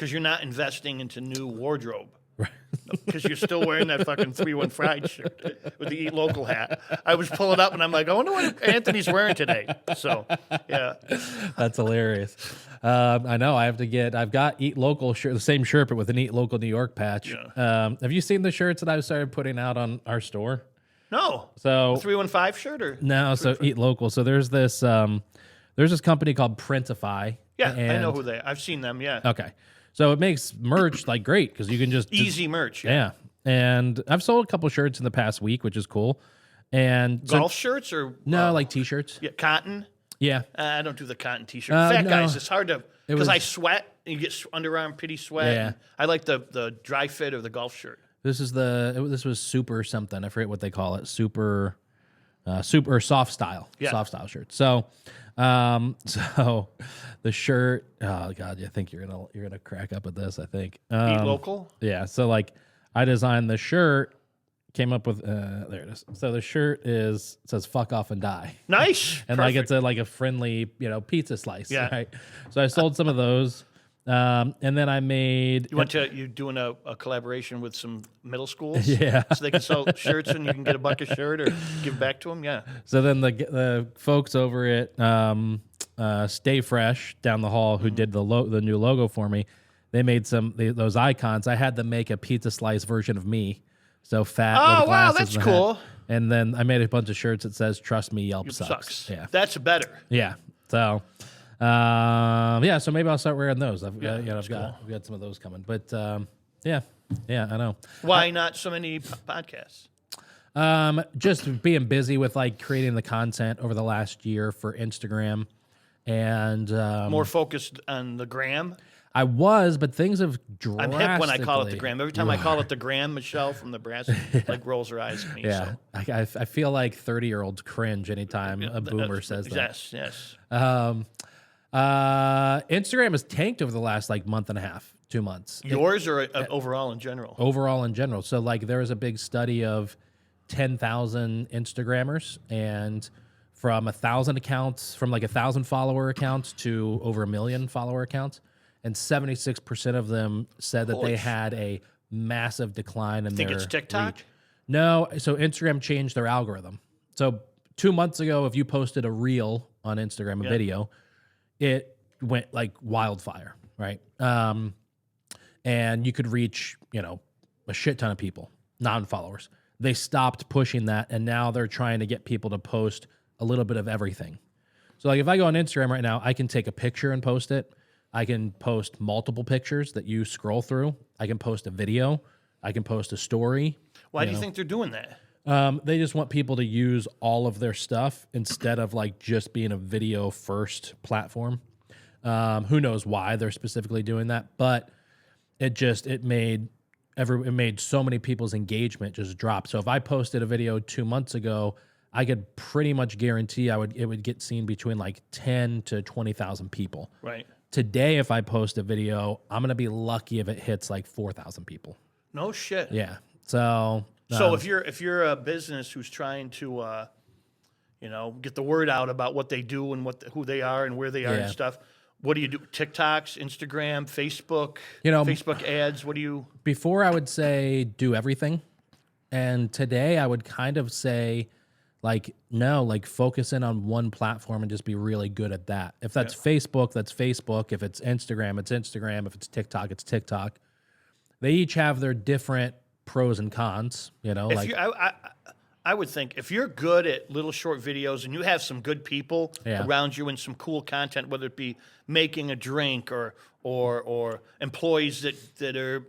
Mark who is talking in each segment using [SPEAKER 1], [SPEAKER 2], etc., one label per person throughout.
[SPEAKER 1] because you're not investing into new wardrobe. Because you're still wearing that fucking 3-1 Fried shirt with the Eat Local hat. I was pulling up and I'm like, I wonder what Anthony's wearing today. So, yeah.
[SPEAKER 2] That's hilarious. I know. I've got Eat Local shirt, the same shirt, but with an Eat Local New York patch.
[SPEAKER 1] Yeah.
[SPEAKER 2] Have you seen the shirts that I've started putting out on our store?
[SPEAKER 1] No.
[SPEAKER 2] So
[SPEAKER 1] the 315 shirt or?
[SPEAKER 2] No, so Eat Local. So there's this company called Printify.
[SPEAKER 1] Yeah, I know who they are. I've seen them, yeah.
[SPEAKER 2] Okay. So it makes merch like great because you can just
[SPEAKER 1] easy merch.
[SPEAKER 2] Yeah. And I've sold a couple shirts in the past week, which is cool. And
[SPEAKER 1] golf shirts or
[SPEAKER 2] no, like t-shirts.
[SPEAKER 1] Yeah, cotton.
[SPEAKER 2] Yeah,
[SPEAKER 1] I don't do the cotton t-shirt. Fat guys, it's hard to because I sweat and you get underarm pity sweat.
[SPEAKER 2] Yeah.
[SPEAKER 1] I like the dry fit or the golf shirt.
[SPEAKER 2] This was super something. I forget what they call it. Super soft style. Yeah. Soft style shirt. So the shirt, oh God, I think you're gonna crack up at this, I think.
[SPEAKER 1] Eat Local?
[SPEAKER 2] Yeah. So like I designed the shirt, came up with there it is. So the shirt says fuck off and die.
[SPEAKER 1] Nice.
[SPEAKER 2] And
[SPEAKER 1] perfect.
[SPEAKER 2] like it's a friendly, pizza slice.
[SPEAKER 1] Yeah.
[SPEAKER 2] Right. So I sold some of those. And then I made.
[SPEAKER 1] You doing a collaboration with some middle schools?
[SPEAKER 2] Yeah.
[SPEAKER 1] So they can sell shirts and you can get a buck a shirt or give back to them? Yeah.
[SPEAKER 2] So then the folks over at Stay Fresh down the hall who did the new logo for me, they made those icons. I had them make a pizza slice version of me. So fat.
[SPEAKER 1] Oh,
[SPEAKER 2] with
[SPEAKER 1] wow,
[SPEAKER 2] glasses
[SPEAKER 1] that's cool.
[SPEAKER 2] And then I made a bunch of shirts that says, "Trust me, Yelp
[SPEAKER 1] sucks."
[SPEAKER 2] Yeah.
[SPEAKER 1] That's better.
[SPEAKER 2] Yeah. So, so maybe I'll start wearing those. I've got some of those coming. But yeah, I know.
[SPEAKER 1] Why not so many podcasts?
[SPEAKER 2] Just being busy with like creating the content over the last year for Instagram, and
[SPEAKER 1] more focused on the gram.
[SPEAKER 2] I was, but things have drastically.
[SPEAKER 1] I'm hip when I call it the gram. Every time I call it the gram, Michelle from Nebraska like rolls her eyes at me.
[SPEAKER 2] Yeah,
[SPEAKER 1] so.
[SPEAKER 2] I feel like 30-year-olds cringe anytime a boomer says that.
[SPEAKER 1] Yes.
[SPEAKER 2] Instagram has tanked over the last like month and a half, 2 months.
[SPEAKER 1] Yours or overall in general?
[SPEAKER 2] Overall in general. So like there was a big study of 10,000 Instagrammers, and from 1,000 accounts, from like 1,000 follower accounts to over 1 million follower accounts. And 76% of them said that they had a massive decline in their
[SPEAKER 1] Think it's TikTok?
[SPEAKER 2] reach. No, so Instagram changed their algorithm. So 2 months ago, if you posted a reel on Instagram, a video, it went like wildfire, right? And you could reach, a shit ton of people, non-followers. They stopped pushing that, and now they're trying to get people to post a little bit of everything. So like if I go on Instagram right now, I can take a picture and post it. I can post multiple pictures that you scroll through. I can post a video. I can post a story.
[SPEAKER 1] Why do you think they're doing that?
[SPEAKER 2] They just want people to use all of their stuff instead of like just being a video first platform. Who knows why they're specifically doing that, but it made so many people's engagement just drop. So if I posted a video 2 months ago, I could pretty much guarantee it would get seen between like 10 to 20,000 people.
[SPEAKER 1] Right.
[SPEAKER 2] Today, if I post a video, I'm going to be lucky if it hits like 4,000 people.
[SPEAKER 1] No shit.
[SPEAKER 2] Yeah. So
[SPEAKER 1] if you're a business who's trying to, get the word out about what they do and who they are and where they are and stuff, what do you do? TikToks, Instagram, Facebook, Facebook ads. What do you?
[SPEAKER 2] Before I would say do everything, and today I would kind of say, focus in on one platform and just be really good at that. If that's Facebook, that's Facebook. If it's Instagram, it's Instagram. If it's TikTok, it's TikTok. They each have their different pros and cons,
[SPEAKER 1] I would think if you're good at little short videos and you have some good people around you and some cool content, whether it be making a drink or employees that are,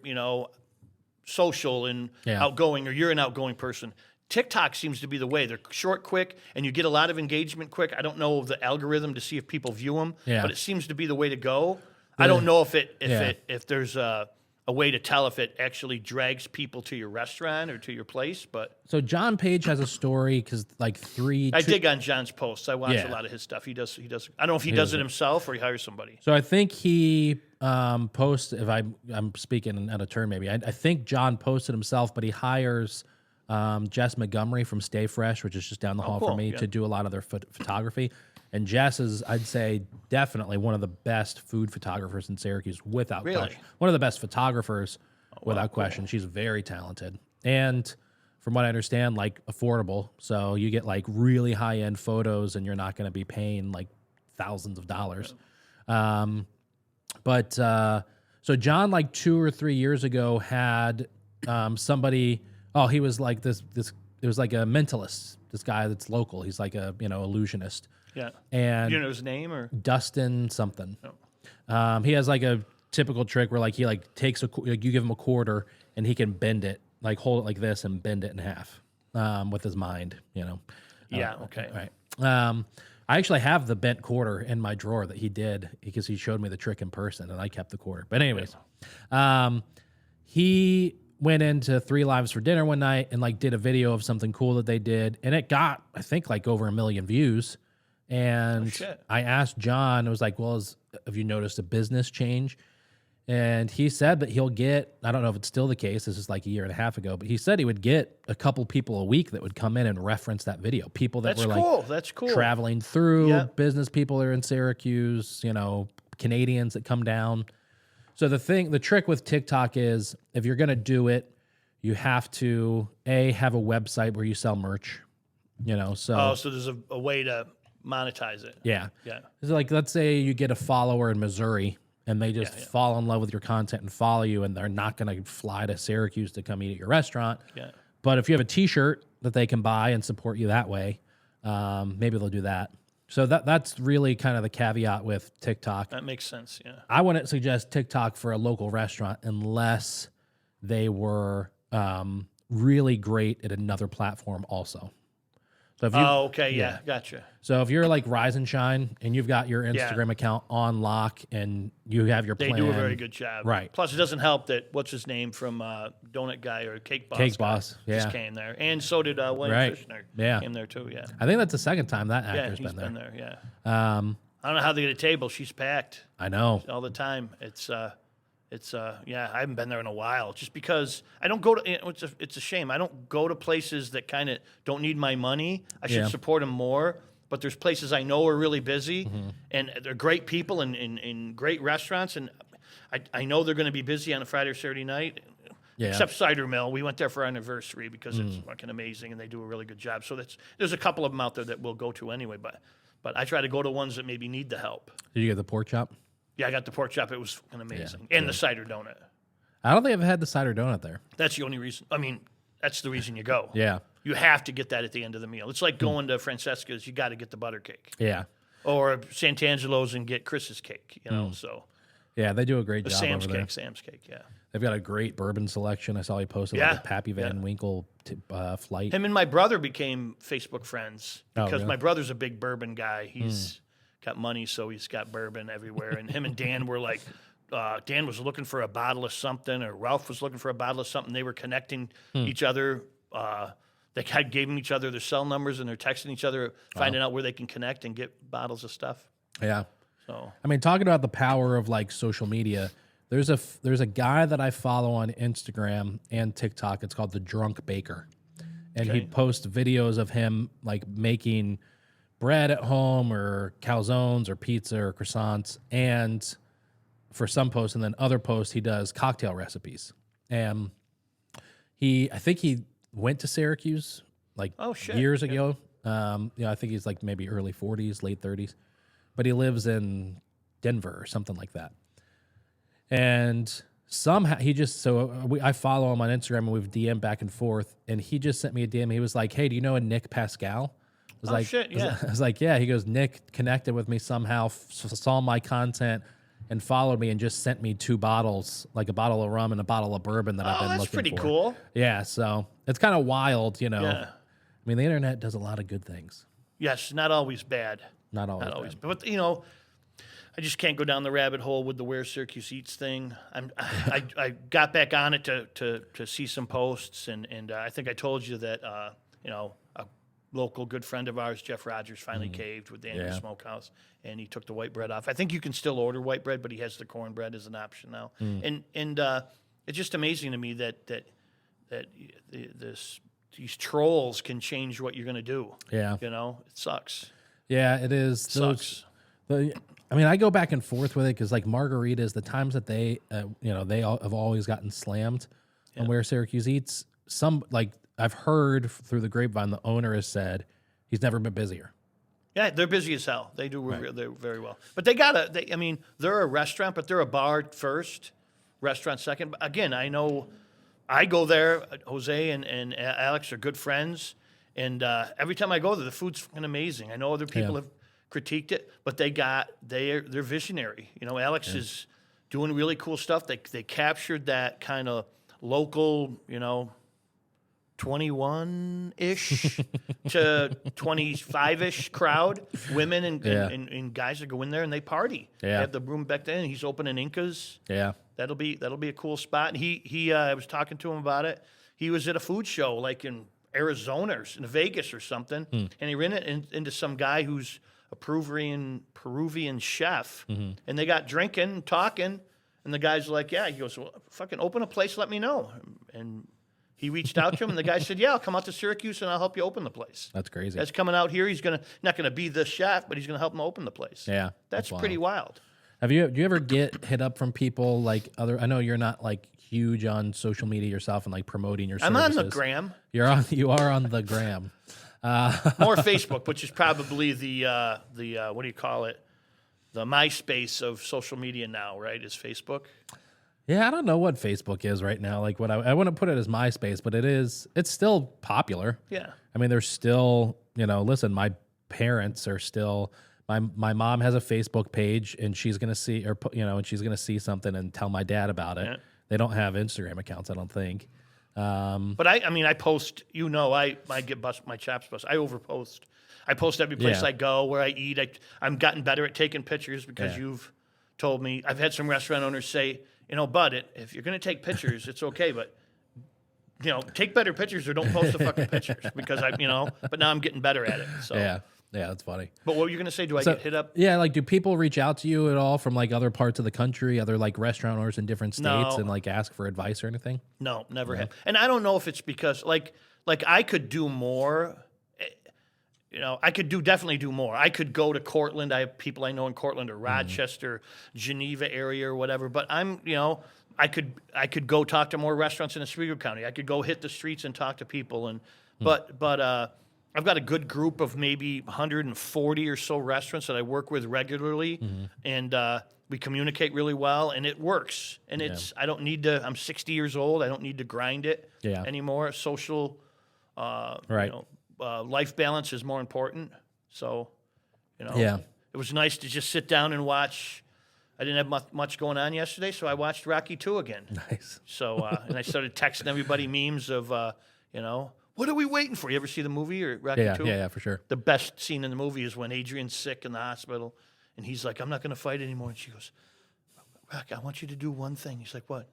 [SPEAKER 1] social and outgoing, or you're an outgoing person, TikTok seems to be the way. They're short, quick, and you get a lot of engagement quick. I don't know the algorithm to see if people view them, but it seems to be the way to go. I don't know if there's a way to tell if it actually drags people to your restaurant or to your place. But
[SPEAKER 2] so John Page has a story because I
[SPEAKER 1] dig on John's posts. I watch a lot of his stuff. He does. I don't know if he does it himself or he hires somebody.
[SPEAKER 2] So I think he posts. If I'm speaking out of turn, maybe I think John posted himself, but he hires Jess Montgomery from Stay Fresh, which is just down the hall from me, to do a lot of their photography. And Jess is, I'd say, definitely one of the best food photographers in Syracuse, without question. One of the best photographers, without question. She's very talented. And from what I understand, like affordable. So you get like really high-end photos and you're not going to be paying like thousands of dollars. So John, like 2 or 3 years ago, had somebody, he was like this, it was like a mentalist, this guy that's local. He's like a, illusionist.
[SPEAKER 1] Yeah.
[SPEAKER 2] And
[SPEAKER 1] you know his name or
[SPEAKER 2] Dustin something.
[SPEAKER 1] Oh.
[SPEAKER 2] He has like a typical trick where like he like takes you give him a quarter and he can bend it, like hold it like this and bend it in half with his mind,
[SPEAKER 1] Yeah. Okay.
[SPEAKER 2] Right. I actually have the bent quarter in my drawer that he did because he showed me the trick in person and I kept the quarter. But anyways, he went into 3 Lives for Dinner one night and like did a video of something cool that they did. And it got, I think, like over 1 million views. And I asked John, I was like, well, have you noticed a business change? And he said that he'll get, I don't know if it's still the case, this is like 1.5 years ago, but he said he would get a couple people a week that would come in and reference that video. People that
[SPEAKER 1] That's cool.
[SPEAKER 2] Traveling through, business people that are in Syracuse, Canadians that come down. So the trick with TikTok is if you're going to do it, you have to, have a website where you sell merch, so.
[SPEAKER 1] So there's a way to monetize it.
[SPEAKER 2] Yeah.
[SPEAKER 1] Yeah.
[SPEAKER 2] So like, let's say you get a follower in Missouri and they just fall in love with your content and follow you, and they're not going to fly to Syracuse to come eat at your restaurant.
[SPEAKER 1] Yeah.
[SPEAKER 2] But if you have a T-shirt that they can buy and support you that way, maybe they'll do that. So that's really kind of the caveat with TikTok.
[SPEAKER 1] That makes sense, yeah.
[SPEAKER 2] I wouldn't suggest TikTok for a local restaurant unless they were really great at another platform also. So if you,
[SPEAKER 1] gotcha.
[SPEAKER 2] So if you're like Rise and Shine and you've got your Instagram account on lock and you have your plan.
[SPEAKER 1] They do a very good job.
[SPEAKER 2] Right.
[SPEAKER 1] Plus, it doesn't help that, what's his name from Donut Guy or Cake Boss?
[SPEAKER 2] Cake Boss,
[SPEAKER 1] just came there. And so did William Fishner. Came there too, yeah.
[SPEAKER 2] I think that's the second time that actor's
[SPEAKER 1] he's
[SPEAKER 2] been there.
[SPEAKER 1] Yeah. I don't know how they get a table. She's packed.
[SPEAKER 2] I know.
[SPEAKER 1] All the time. I haven't been there in a while just because I don't go to, it's a shame. I don't go to places that kind of don't need my money. I should support them more, but there's places I know are really busy and they're great people and great restaurants. And I know they're going to be busy on a Friday or Saturday night, except Cider Mill. We went there for our anniversary because it's fucking amazing and they do a really good job. So there's a couple of them out there that we'll go to anyway, but I try to go to ones that maybe need the help.
[SPEAKER 2] Did you get the pork chop?
[SPEAKER 1] Yeah, I got the pork chop. It was fucking amazing. And the cider donut.
[SPEAKER 2] I don't think I've had the cider donut there.
[SPEAKER 1] That's the only reason. I mean, that's the reason you go.
[SPEAKER 2] Yeah.
[SPEAKER 1] You have to get that at the end of the meal. It's like going to Francesca's. You got to get the butter cake.
[SPEAKER 2] Yeah.
[SPEAKER 1] Or Sant'Angelo's and get Chris's cake, so.
[SPEAKER 2] Yeah, they do a great job
[SPEAKER 1] Sam's
[SPEAKER 2] over there.
[SPEAKER 1] Sam's cake, yeah.
[SPEAKER 2] They've got a great bourbon selection. I saw he posted like a Pappy Van Winkle flight.
[SPEAKER 1] Him and my brother became Facebook friends because
[SPEAKER 2] really?
[SPEAKER 1] my brother's a big bourbon guy. He's got money, so he's got bourbon everywhere. And him and Dan were like, Dan was looking for a bottle of something, or Ralph was looking for a bottle of something. They were connecting each other. They gave each other their cell numbers, and they're texting each other, finding out where they can connect and get bottles of stuff.
[SPEAKER 2] Yeah.
[SPEAKER 1] So
[SPEAKER 2] I mean, talking about the power of like social media, there's a guy that I follow on Instagram and TikTok. It's called The Drunk Baker, and he posts videos of him like making bread at home or calzones or pizza or croissants, and for some posts, and then other posts he does cocktail recipes. And I think he went to Syracuse like years ago. I think he's like maybe early 40s, late 30s, but he lives in Denver or something like that. And somehow I follow him on Instagram and we've DM'd back and forth, and he just sent me a DM. He was like, "Hey, do you know a Nick Pascal?" I was like, yeah. He goes, "Nick connected with me somehow, saw my content, and followed me, and just sent me 2 bottles, like a bottle of rum and a bottle of bourbon that I've been looking for."
[SPEAKER 1] Oh, that's pretty cool.
[SPEAKER 2] Yeah, so it's kind of wild, Yeah. I mean, the internet does a lot of good things.
[SPEAKER 1] Yes, not always bad.
[SPEAKER 2] Not always.
[SPEAKER 1] But I just can't go down the rabbit hole with the Where Syracuse Eats thing. I got back on it to see some posts, and I think I told you that a local good friend of ours, Jeff Rogers, finally caved with the Andy Smokehouse, and he took the white bread off. I think you can still order white bread, but he has the cornbread as an option now. And it's just amazing to me that these trolls can change what you're going to do.
[SPEAKER 2] Yeah.
[SPEAKER 1] It sucks.
[SPEAKER 2] Yeah, it is.
[SPEAKER 1] Sucks.
[SPEAKER 2] I mean, I go back and forth with it because, like, margaritas, the times that they, have always gotten slammed on where Syracuse eats. Some, like, I've heard through the grapevine, the owner has said he's never been busier.
[SPEAKER 1] Yeah, they're busy as hell. They do they're very well. But I mean, they're a restaurant, but they're a bar first, restaurant second. But again, I know I go there. Jose and Alex are good friends. And every time I go there, the food's fucking amazing. I know other people have critiqued it, but they're visionary. You know, Alex is doing really cool stuff. They captured that kind of local, 21-ish to 25-ish crowd, women and guys that go in there and they party.
[SPEAKER 2] Yeah.
[SPEAKER 1] They have the room back then. He's opening Incas.
[SPEAKER 2] Yeah.
[SPEAKER 1] That'll be a cool spot. And I was talking to him about it. He was at a food show like in Arizona or in Vegas or something, and he ran it into some guy who's a Peruvian chef, and they got drinking and talking, and the guy's like, yeah, he goes, well, fucking open a place, let me know. And he reached out to him, and the guy said, yeah, I'll come out to Syracuse, and I'll help you open the place.
[SPEAKER 2] That's crazy.
[SPEAKER 1] That's coming out here. He's not gonna be the chef, but he's gonna help him open the place.
[SPEAKER 2] Yeah.
[SPEAKER 1] That's pretty wild.
[SPEAKER 2] Do you ever get hit up from people like I know you're not like huge on social media yourself and like promoting your services.
[SPEAKER 1] I'm on the gram.
[SPEAKER 2] You are on the gram.
[SPEAKER 1] More Facebook, which is probably the what do you call it? The MySpace of social media now, right? Is Facebook?
[SPEAKER 2] Yeah, I don't know what Facebook is right now. Like I wouldn't put it as MySpace, but it's still popular.
[SPEAKER 1] Yeah.
[SPEAKER 2] I mean, there's still, listen, my parents are still. My mom has a Facebook page, and she's gonna see something and tell my dad about it. Yeah. They don't have Instagram accounts, I don't think.
[SPEAKER 1] But I post. I get my chops bust. I overpost. I post every place I go, where I eat. I'm gotten better at taking pictures because you've told me. I've had some restaurant owners say, Bud, if you're gonna take pictures, it's okay, but take better pictures or don't post the fucking pictures because But now I'm getting better at it. So.
[SPEAKER 2] Yeah, that's funny.
[SPEAKER 1] But what were you going to say? Do I get hit up?
[SPEAKER 2] Yeah, like do people reach out to you at all from like other parts of the country, other like restaurant owners in different states and like ask for advice or anything?
[SPEAKER 1] No, never have. And I don't know if it's because like I could do more. I could definitely do more. I could go to Cortland. I have people I know in Cortland or Rochester, Geneva area or whatever. But I could go talk to more restaurants in Oswego County. I could go hit the streets and talk to people. But I've got a good group of maybe 140 or so restaurants that I work with regularly, and we communicate really well, and it works. And I don't need to. I'm 60 years old. I don't need to grind it anymore. Social, life balance is more important. So, it was nice to just sit down and watch. I didn't have much going on yesterday, so I watched Rocky 2 again.
[SPEAKER 2] Nice.
[SPEAKER 1] So, and I started texting everybody memes of, what are we waiting for? You ever see the movie or Rocky 2?
[SPEAKER 2] Yeah, for sure.
[SPEAKER 1] The best scene in the movie is when Adrian's sick in the hospital, and he's like, I'm not going to fight anymore. And she goes, Rocky, I want you to do one thing. He's like, what?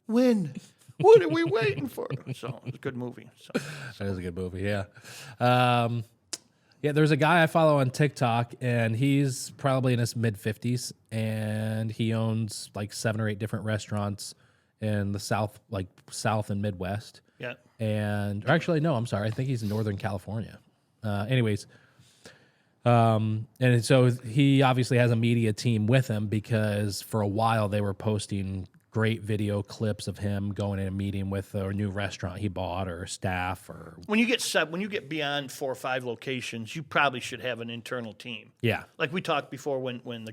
[SPEAKER 1] Win. What are we waiting for? So it's a good movie. So.
[SPEAKER 2] That is a good movie, yeah. There's a guy I follow on TikTok, and he's probably in his mid-50s, and he owns like 7 or 8 different restaurants in the South and Midwest.
[SPEAKER 1] Yeah.
[SPEAKER 2] And actually, no, I'm sorry. I think he's in Northern California. And so he obviously has a media team with him because for a while they were posting great video clips of him going in a meeting with a new restaurant he bought or staff or.
[SPEAKER 1] When you get beyond 4 or 5 locations, you probably should have an internal team.
[SPEAKER 2] Yeah. Like
[SPEAKER 1] we talked before when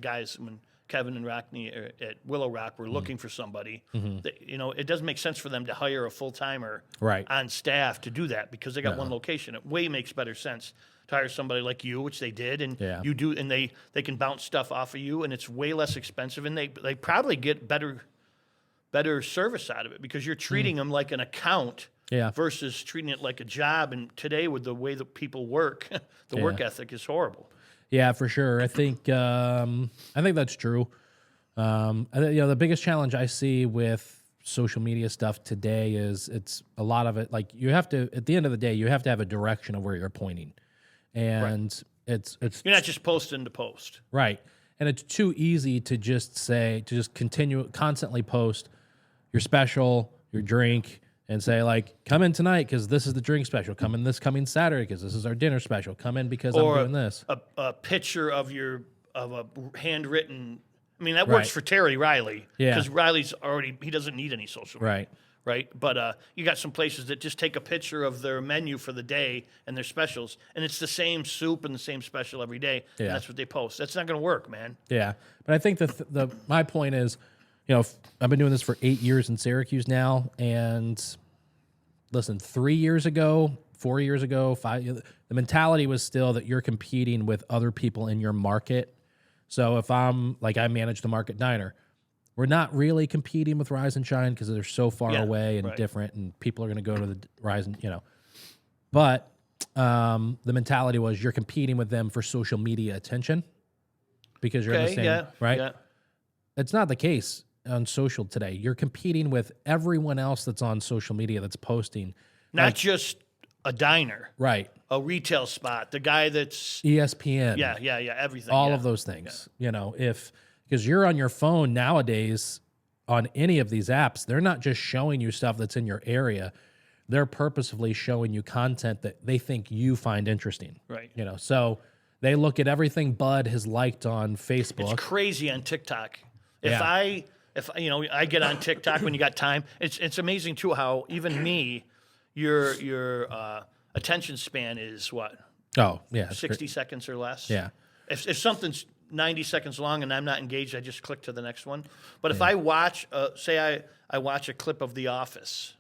[SPEAKER 1] Kevin and Rockney at Willow Rock were looking for somebody. It doesn't make sense for them to hire a full-timer on staff to do that because they got one location. It way makes better sense to hire somebody like you, which they did, and you do, and they can bounce stuff off of you, and it's way less expensive, and they probably get better service out of it because you're treating them like an account versus treating it like a job. And today, with the way that people work, the work ethic is horrible.
[SPEAKER 2] Yeah, for sure. I think that's true. The biggest challenge I see with social media stuff today is it's a lot of it. Like you have to, at the end of the day, you have to have a direction of where you're pointing, and it's
[SPEAKER 1] you're not just posting to post,
[SPEAKER 2] right? And it's too easy to just constantly post your special, your drink, and say like, come in tonight because this is the drink special. Come in this coming Saturday because this is our dinner special. Come in because I'm doing this.
[SPEAKER 1] A picture of a handwritten. I mean, that works for Terry Riley because Riley's he doesn't need any social media. Right. But you got some places that just take a picture of their menu for the day and their specials, and it's the same soup and the same special every day. Yeah. And that's what they post. That's not going to work, man.
[SPEAKER 2] Yeah. But I think my point is, I've been doing this for 8 years in Syracuse now, and listen, 3 years ago, 4 years ago, 5, the mentality was still that you're competing with other people in your market. So if I manage the Market Diner, we're not really competing with Rise and Shine because they're so far away and different, and people are going to go to the Rise and, But the mentality was you're competing with them for social media attention because you're in the same, right? Yeah. It's not the case on social today. You're competing with everyone else that's on social media that's posting.
[SPEAKER 1] Not just a diner.
[SPEAKER 2] Right.
[SPEAKER 1] A retail spot. The guy that's...
[SPEAKER 2] ESPN.
[SPEAKER 1] Yeah, everything.
[SPEAKER 2] All of those things. Because you're on your phone nowadays on any of these apps, they're not just showing you stuff that's in your area. They're purposefully showing you content that they think you find interesting.
[SPEAKER 1] Right.
[SPEAKER 2] So they look at everything Bud has liked on Facebook.
[SPEAKER 1] It's crazy on TikTok. If I get on TikTok when you got time, it's amazing too how even me, your attention span is what?
[SPEAKER 2] Oh, yeah.
[SPEAKER 1] 60 seconds or less.
[SPEAKER 2] Yeah.
[SPEAKER 1] If something's 90 seconds long and I'm not engaged, I just click to the next one. But if I watch, say I watch a clip of The Office,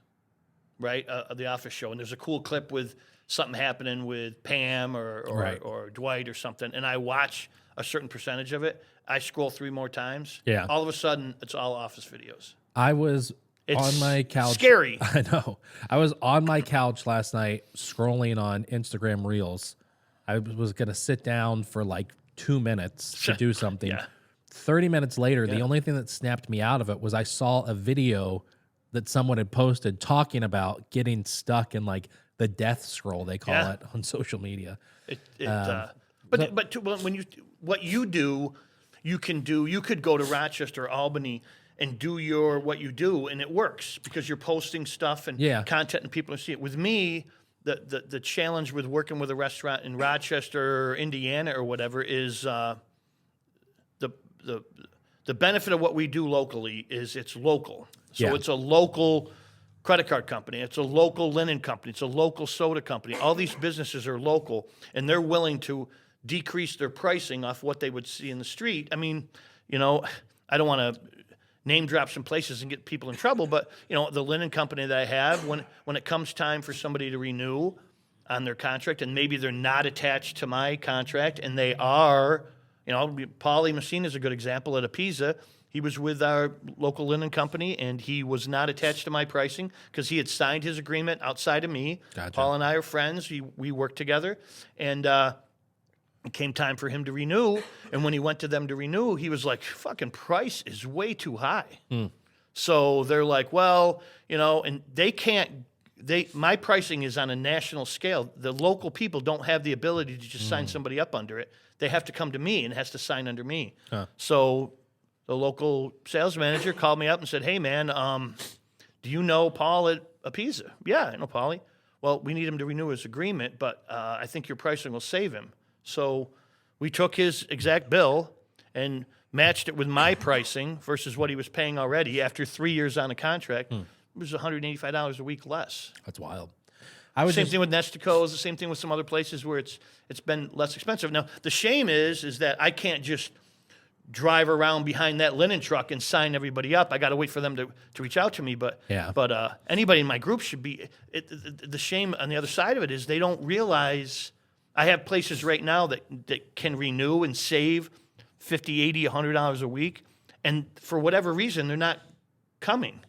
[SPEAKER 1] right, The Office show, and there's a cool clip with something happening with Pam or Dwight or something, and I watch a certain percentage of it, I scroll 3 more times. Yeah. All of a sudden, it's all Office videos.
[SPEAKER 2] I was on my couch.
[SPEAKER 1] Scary.
[SPEAKER 2] I know. I was on my couch last night scrolling on Instagram Reels. I was going to sit down for like 2 minutes to do something. 30 minutes later, the only thing that snapped me out of it was I saw a video that someone had posted talking about getting stuck in like the death scroll, they call it, on social media.
[SPEAKER 1] What you do, you can do. You could go to Rochester or Albany and do what you do, and it works because you're posting stuff and content, and people see it. With me, the challenge with working with a restaurant in Rochester or Indiana or whatever is the benefit of what we do locally is it's local. So it's a local credit card company. It's a local linen company. It's a local soda company. All these businesses are local, and they're willing to decrease their pricing off what they would see in the street. I mean, I don't want to name drop some places and get people in trouble, but the linen company that I have, when it comes time for somebody to renew on their contract, and maybe they're not attached to my contract, and they are, Paulie Messina is a good example at Apisa. He was with our local linen company, and he was not attached to my pricing because he had signed his agreement outside of me. Gotcha. Paul and I are friends. We work together, and it came time for him to renew. And when he went to them to renew, he was like, fucking price is way too high. So they're like, well, and they can't, my pricing is on a national scale. The local people don't have the ability to just sign somebody up under it. They have to come to me and has to sign under me. So the local sales manager called me up and said, hey, man, do you know Paul at Apisa? Yeah, I know Paulie. Well, we need him to renew his agreement, but I think your pricing will save him. So we took his exact bill and matched it with my pricing versus what he was paying already after 3 years on a contract. It was $185 a week less.
[SPEAKER 2] That's wild.
[SPEAKER 1] Same thing with Nestico's, the same thing with some other places where it's been less expensive. Now, the shame is that I can't just drive around behind that linen truck and sign everybody up. I got to wait for them to reach out to me. But anybody in my group should be. The shame on the other side of it is they don't realize I have places right now that can renew and save $50, $80, $100 a week, and for whatever reason they're not coming.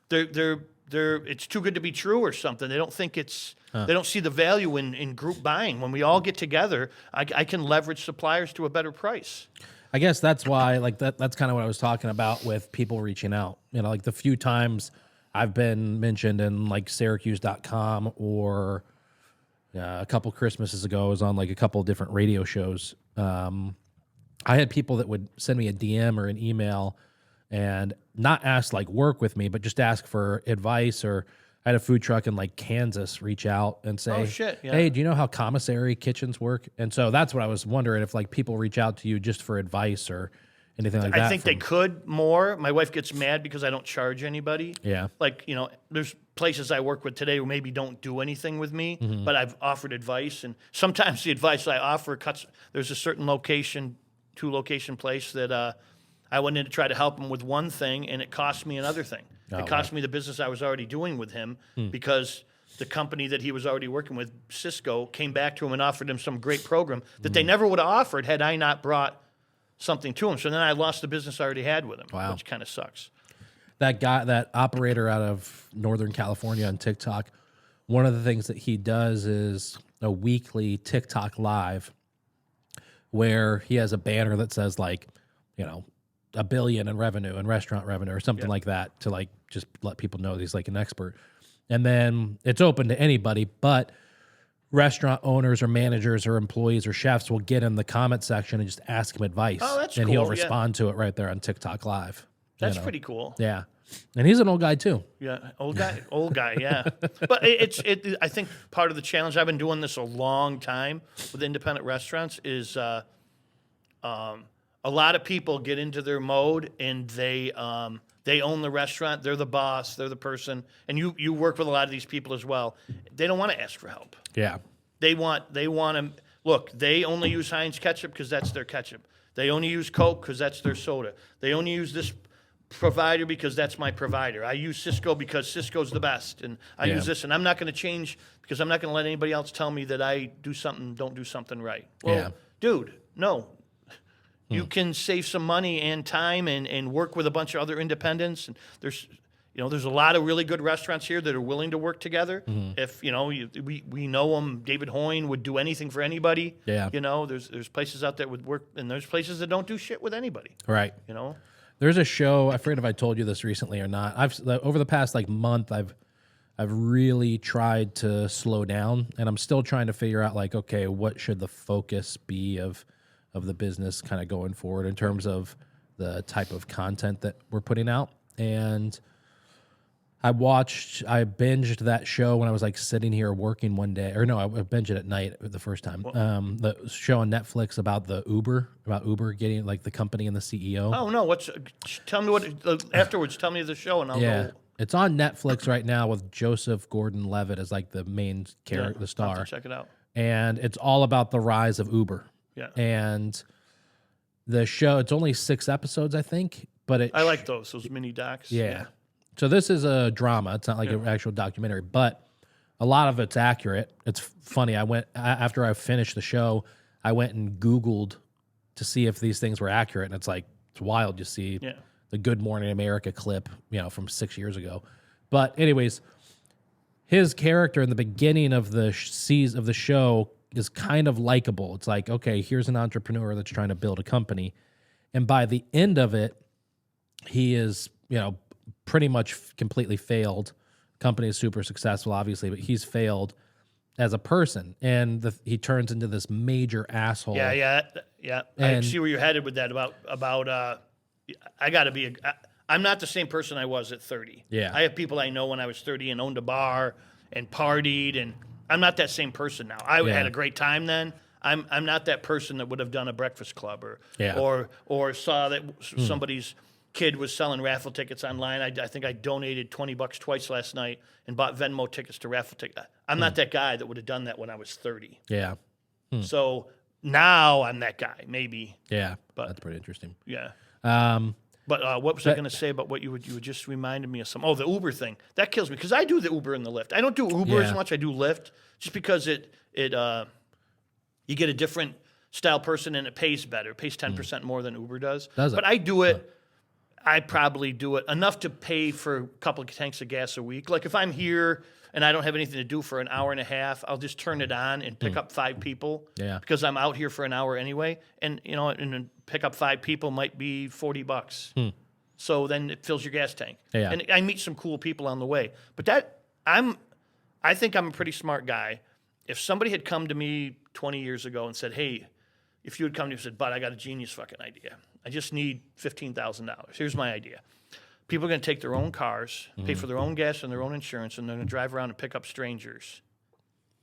[SPEAKER 1] They're it's too good to be true or something. They don't think they don't see the value in group buying. When we all get together, I can leverage suppliers to a better price.
[SPEAKER 2] I guess that's why, that's kind of what I was talking about with people reaching out. Like the few times I've been mentioned in like Syracuse.com or a couple Christmases ago, I was on like a couple of different radio shows. I had people that would send me a DM or an email and not ask like work with me, but just ask for advice or I had a food truck in like Kansas reach out and say,
[SPEAKER 1] Oh, shit, yeah.
[SPEAKER 2] hey, do you know how commissary kitchens work? And so that's what I was wondering, if like people reach out to you just for advice or anything like that.
[SPEAKER 1] I think they could more. My wife gets mad because I don't charge anybody.
[SPEAKER 2] Yeah.
[SPEAKER 1] Like, there's places I work with today who maybe don't do anything with me, but I've offered advice. And sometimes the advice I offer cuts. There's a certain location, 2-location place that I went in to try to help him with one thing, and it cost me another thing. It cost me the business I was already doing with him because the company that he was already working with, Cisco, came back to him and offered him some great program that they never would have offered had I not brought something to him. So then I lost the business I already had with him, which kind of sucks.
[SPEAKER 2] That guy, that operator out of Northern California on TikTok, one of the things that he does is a weekly TikTok live where he has a banner that says like, $1 billion in revenue and restaurant revenue or something like that, to like just let people know that he's like an expert. And then it's open to anybody, but restaurant owners or managers or employees or chefs will get in the comment section and just ask him advice.
[SPEAKER 1] Oh, that's
[SPEAKER 2] and
[SPEAKER 1] cool.
[SPEAKER 2] he'll respond to it right there on TikTok live.
[SPEAKER 1] That's pretty cool.
[SPEAKER 2] Yeah. And he's an old guy too.
[SPEAKER 1] Yeah, old guy, yeah. But I think part of the challenge, I've been doing this a long time with independent restaurants, is a lot of people get into their mode and they own the restaurant, they're the boss, they're the person, and you work with a lot of these people as well. They don't want to ask for help.
[SPEAKER 2] Yeah.
[SPEAKER 1] They want to look. They only use Heinz ketchup because that's their ketchup. They only use Coke because that's their soda. They only use this provider because that's my provider. I use Cisco because Cisco's the best, and I use this, and I'm not going to change because I'm not going to let anybody else tell me that I don't do something right. Well, dude, no. You can save some money and time and work with a bunch of other independents. And there's a lot of really good restaurants here that are willing to work together. If we know them, David Hoyne would do anything for anybody.
[SPEAKER 2] Yeah.
[SPEAKER 1] There's places out there would work, and there's places that don't do shit with anybody.
[SPEAKER 2] Right. There's a show, I forget if I told you this recently or not. Over the past like month, I've really tried to slow down, and I'm still trying to figure out like, okay, what should the focus be of the business kind of going forward in terms of the type of content that we're putting out. And I binged that show when I was like sitting here working one day, or no, I binged it at night the first time. The show on Netflix about Uber getting like the company and the CEO.
[SPEAKER 1] Oh no, tell me afterwards, tell me the show and I'll go.
[SPEAKER 2] It's on Netflix right now with Joseph Gordon-Levitt as like the main character, the star.
[SPEAKER 1] I'll have to check it out.
[SPEAKER 2] And it's all about the rise of Uber.
[SPEAKER 1] Yeah.
[SPEAKER 2] And the show, it's only 6 episodes, I think, but
[SPEAKER 1] I like those mini docs.
[SPEAKER 2] Yeah. So this is a drama. It's not like an actual documentary, but a lot of it's accurate. It's funny. After I finished the show, I went and Googled to see if these things were accurate. And it's wild. You see the Good Morning America clip, from 6 years ago. But anyways, his character in the beginning of the show is kind of likable. It's like, okay, here's an entrepreneur that's trying to build a company. And by the end of it, he is, pretty much completely failed. Company is super successful, obviously, but he's failed as a person. And he turns into this major asshole.
[SPEAKER 1] Yeah. I see where you're headed with that about I got to be I'm not the same person I was at 30.
[SPEAKER 2] Yeah.
[SPEAKER 1] I have people I know when I was 30 and owned a bar and partied, and I'm not that same person now. I had a great time then. I'm not that person that would have done a breakfast club or saw that somebody's kid was selling raffle tickets online. I think I donated $20 twice last night and bought Venmo tickets to raffle tickets. I'm not that guy that would have done that when I was 30.
[SPEAKER 2] Yeah.
[SPEAKER 1] So now I'm that guy, maybe.
[SPEAKER 2] Yeah, but that's pretty interesting.
[SPEAKER 1] Yeah. But what was I going to say about what you just reminded me of some? Oh, the Uber thing. That kills me because I do the Uber and the Lyft. I don't do Uber as much. I do Lyft just because you get a different style person and it pays better. It pays 10% more than Uber does. But I do it. I probably do it enough to pay for a couple of tanks of gas a week. Like if I'm here and I don't have anything to do for an hour and a half, I'll just turn it on and pick up 5 people.
[SPEAKER 2] Yeah.
[SPEAKER 1] Because I'm out here for an hour anyway, and and pick up 5 people might be $40. So then it fills your gas tank.
[SPEAKER 2] Yeah.
[SPEAKER 1] And I meet some cool people on the way. But I think I'm a pretty smart guy. If somebody had come to me 20 years ago and said, "Hey, if you had come to me and said, Bud, I got a genius fucking idea. I just need $15,000. Here's my idea. People are going to take their own cars, pay for their own gas and their own insurance, and they're going to drive around and pick up strangers.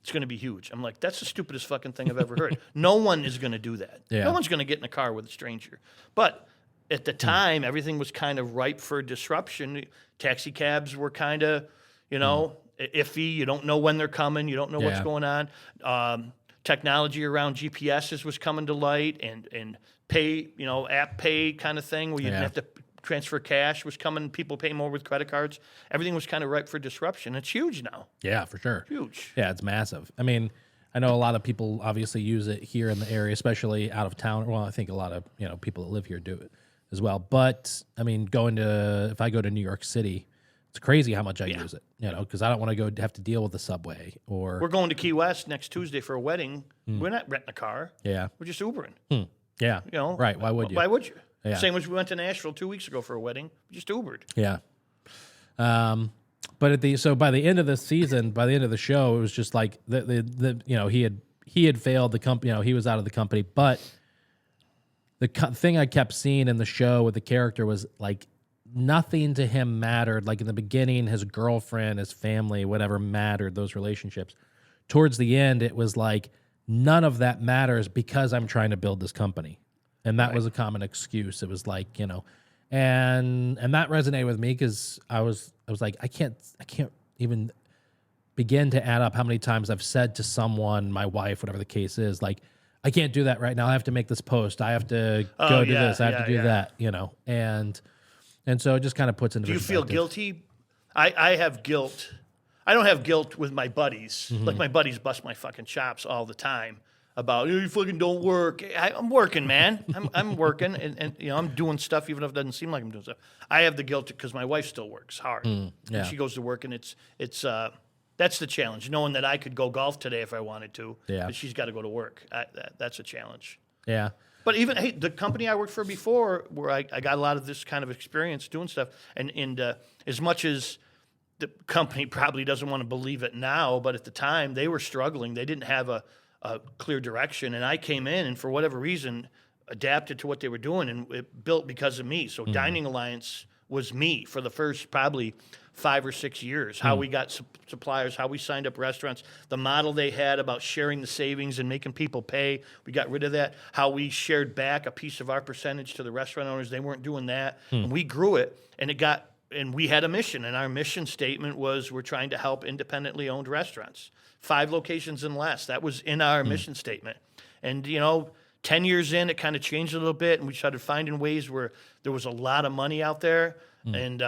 [SPEAKER 1] It's going to be huge. I'm like, that's the stupidest fucking thing I've ever heard. No one is going to do that.
[SPEAKER 2] Yeah.
[SPEAKER 1] No one's going to get in a car with a stranger. But at the time, everything was kind of ripe for disruption. Taxi cabs were kind of, iffy. You don't know when they're coming. You don't know what's going on. Technology around GPSs was coming to light, and pay, app pay kind of thing where you didn't have to transfer cash was coming. People pay more with credit cards. Everything was kind of ripe for disruption. It's huge now.
[SPEAKER 2] Yeah, for sure.
[SPEAKER 1] Huge.
[SPEAKER 2] Yeah, it's massive. I mean, I know a lot of people obviously use it here in the area, especially out of town. Well, I think a lot of people that live here do it as well. But I mean, if I go to New York City, it's crazy how much I use it. Because I don't want to have to deal with the subway or.
[SPEAKER 1] We're going to Key West next Tuesday for a wedding. We're not renting a car.
[SPEAKER 2] Yeah,
[SPEAKER 1] we're just Ubering.
[SPEAKER 2] Yeah, right. Why would you?
[SPEAKER 1] Why would you?
[SPEAKER 2] Yeah.
[SPEAKER 1] Same as we went to Nashville 2 weeks ago for a wedding. We just Ubered.
[SPEAKER 2] Yeah. But by the end of the season, by the end of the show, it was just like he had failed the company. He was out of the company. But the thing I kept seeing in the show with the character was like nothing to him mattered. Like in the beginning, his girlfriend, his family, whatever mattered, those relationships. Towards the end, it was like none of that matters because I'm trying to build this company. And that was a common excuse. It was like, and that resonated with me because I was like, I can't even begin to add up how many times I've said to someone, my wife, whatever the case is, like, I can't do that right now. I have to make this post. I have to go do this. I have to do that, and so it just kind of puts into.
[SPEAKER 1] Do you feel guilty? I have guilt. I don't have guilt with my buddies. Like my buddies bust my fucking chops all the time about you fucking don't work. I'm working, man. I'm working, and I'm doing stuff even if it doesn't seem like I'm doing stuff. I have the guilt because my wife still works hard. And she goes to work, and it's that's the challenge. Knowing that I could go golf today if I wanted to, but she's got to go to work. That's a challenge.
[SPEAKER 2] Yeah.
[SPEAKER 1] But even the company I worked for before, where I got a lot of this kind of experience doing stuff, and as much as the company probably doesn't want to believe it now, but at the time they were struggling. They didn't have a clear direction, and I came in and for whatever reason adapted to what they were doing, and it built because of me. So Dining Alliance was me for the first probably 5 or 6 years. How we got suppliers, how we signed up restaurants, the model they had about sharing the savings and making people pay. We got rid of that. How we shared back a piece of our percentage to the restaurant owners. They weren't doing that, and we grew it, and we had a mission, and our mission statement was we're trying to help independently owned restaurants. 5 locations and less. That was in our mission statement. And, 10 years in, it kind of changed a little bit, and we started finding ways where there was a lot of money out there. And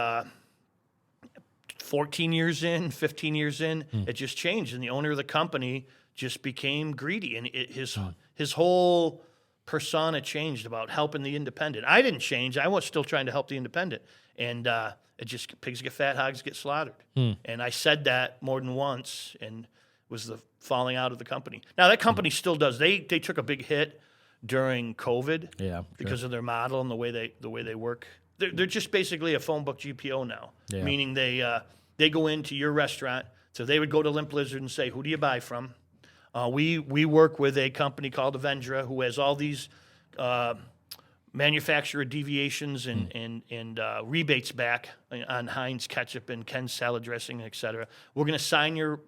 [SPEAKER 1] 14 years in, 15 years in, it just changed. And the owner of the company just became greedy. And his whole persona changed about helping the independent. I didn't change. I was still trying to help the independent. And it just, pigs get fat, hogs get slaughtered. And I said that more than once, and was the falling out of the company. Now, that company still does. They took a big hit during COVID because of their model and the way they work. They're just basically a phone book GPO now, meaning they go into your restaurant. So they would go to Limp Lizard and say, who do you buy from? We work with a company called Avendra who has all these manufacturer deviations and rebates back on Heinz ketchup and Ken's salad dressing, et cetera. We're going to sign your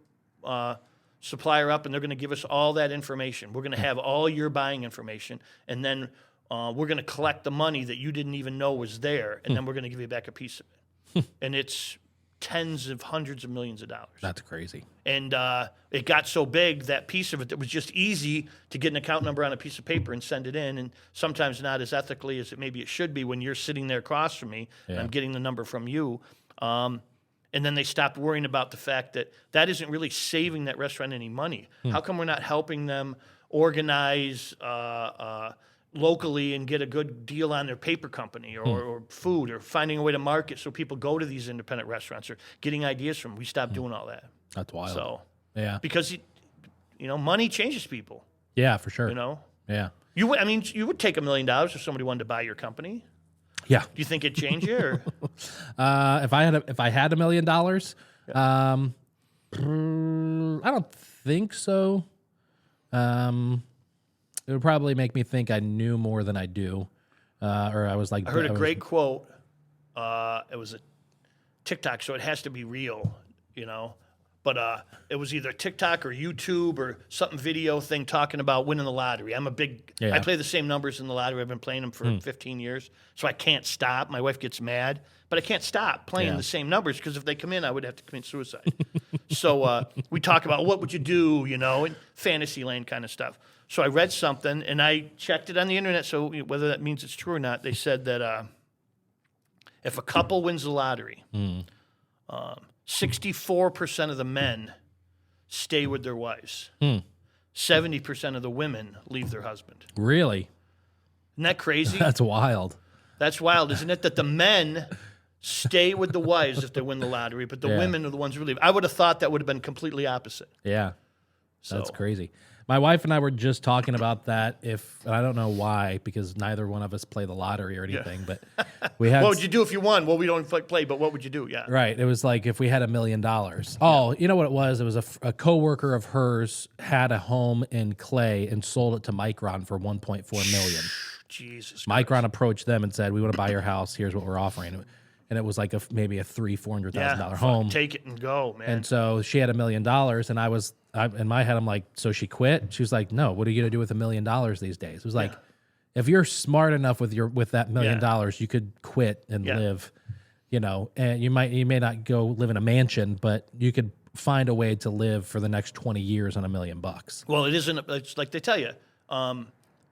[SPEAKER 1] supplier up, and they're going to give us all that information. We're going to have all your buying information, and then we're going to collect the money that you didn't even know was there, and then we're going to give you back a piece of it. And it's tens of hundreds of millions of dollars.
[SPEAKER 2] That's crazy.
[SPEAKER 1] And it got so big, that piece of it, that was just easy to get an account number on a piece of paper and send it in, and sometimes not as ethically as maybe it should be when you're sitting there across from me and I'm getting the number from you. And then they stopped worrying about the fact that isn't really saving that restaurant any money. How come we're not helping them organize locally and get a good deal on their paper company or food, or finding a way to market so people go to these independent restaurants, or getting ideas from them? We stopped doing all that.
[SPEAKER 2] That's wild.
[SPEAKER 1] So
[SPEAKER 2] because
[SPEAKER 1] money changes people.
[SPEAKER 2] Yeah, for sure.
[SPEAKER 1] You would take $1 million if somebody wanted to buy your company.
[SPEAKER 2] Yeah.
[SPEAKER 1] Do you think it'd change you? Or?
[SPEAKER 2] If I had $1 million, I don't think so. It would probably make me think I knew more than I do, or I was like.
[SPEAKER 1] I heard a great quote it was a TikTok, so it has to be real, you know. But it was either TikTok or YouTube or something video thing talking about winning the lottery. I play the same numbers in the lottery. I've been playing them for 15 years, so I can't stop. My wife gets mad, but I can't stop playing the same numbers because if they come in, I would have to commit suicide. So we talk about what would you do, you know, and fantasy land kind of stuff. So I read something, and I checked it on the internet, so whether that means it's true or not, they said that if a couple wins the lottery, 64% of the men stay with their wives. 70% of the women leave their husband.
[SPEAKER 2] Really?
[SPEAKER 1] Isn't that crazy?
[SPEAKER 2] That's wild.
[SPEAKER 1] That's wild, isn't it? That the men stay with the wives if they win the lottery, but the women are the ones who leave. I would have thought that would have been completely opposite.
[SPEAKER 2] Yeah. That's crazy. My wife and I were just talking about that. And I don't know why, because neither one of us play the lottery or anything, but we had.
[SPEAKER 1] What would you do if you won? Well, we don't play, but what would you do? Yeah.
[SPEAKER 2] Right. It was like if we had $1 million. Oh, you know what it was? It was a coworker of hers had a home in Clay and sold it to Micron for $1.4 million.
[SPEAKER 1] Jesus.
[SPEAKER 2] Micron approached them and said, "We want to buy your house. Here's what we're offering." And it was like maybe a $300,000-$400,000 home.
[SPEAKER 1] Take it and go, man.
[SPEAKER 2] And so she had $1 million, and in my head, I'm like, so she quit? She was like, no. What are you gonna do with $1 million these days? It was like, if you're smart enough with that $1 million, you could quit and live, you know. And you may not go live in a mansion, but you could find a way to live for the next 20 years on $1 million.
[SPEAKER 1] Well, it isn't. It's like they tell you,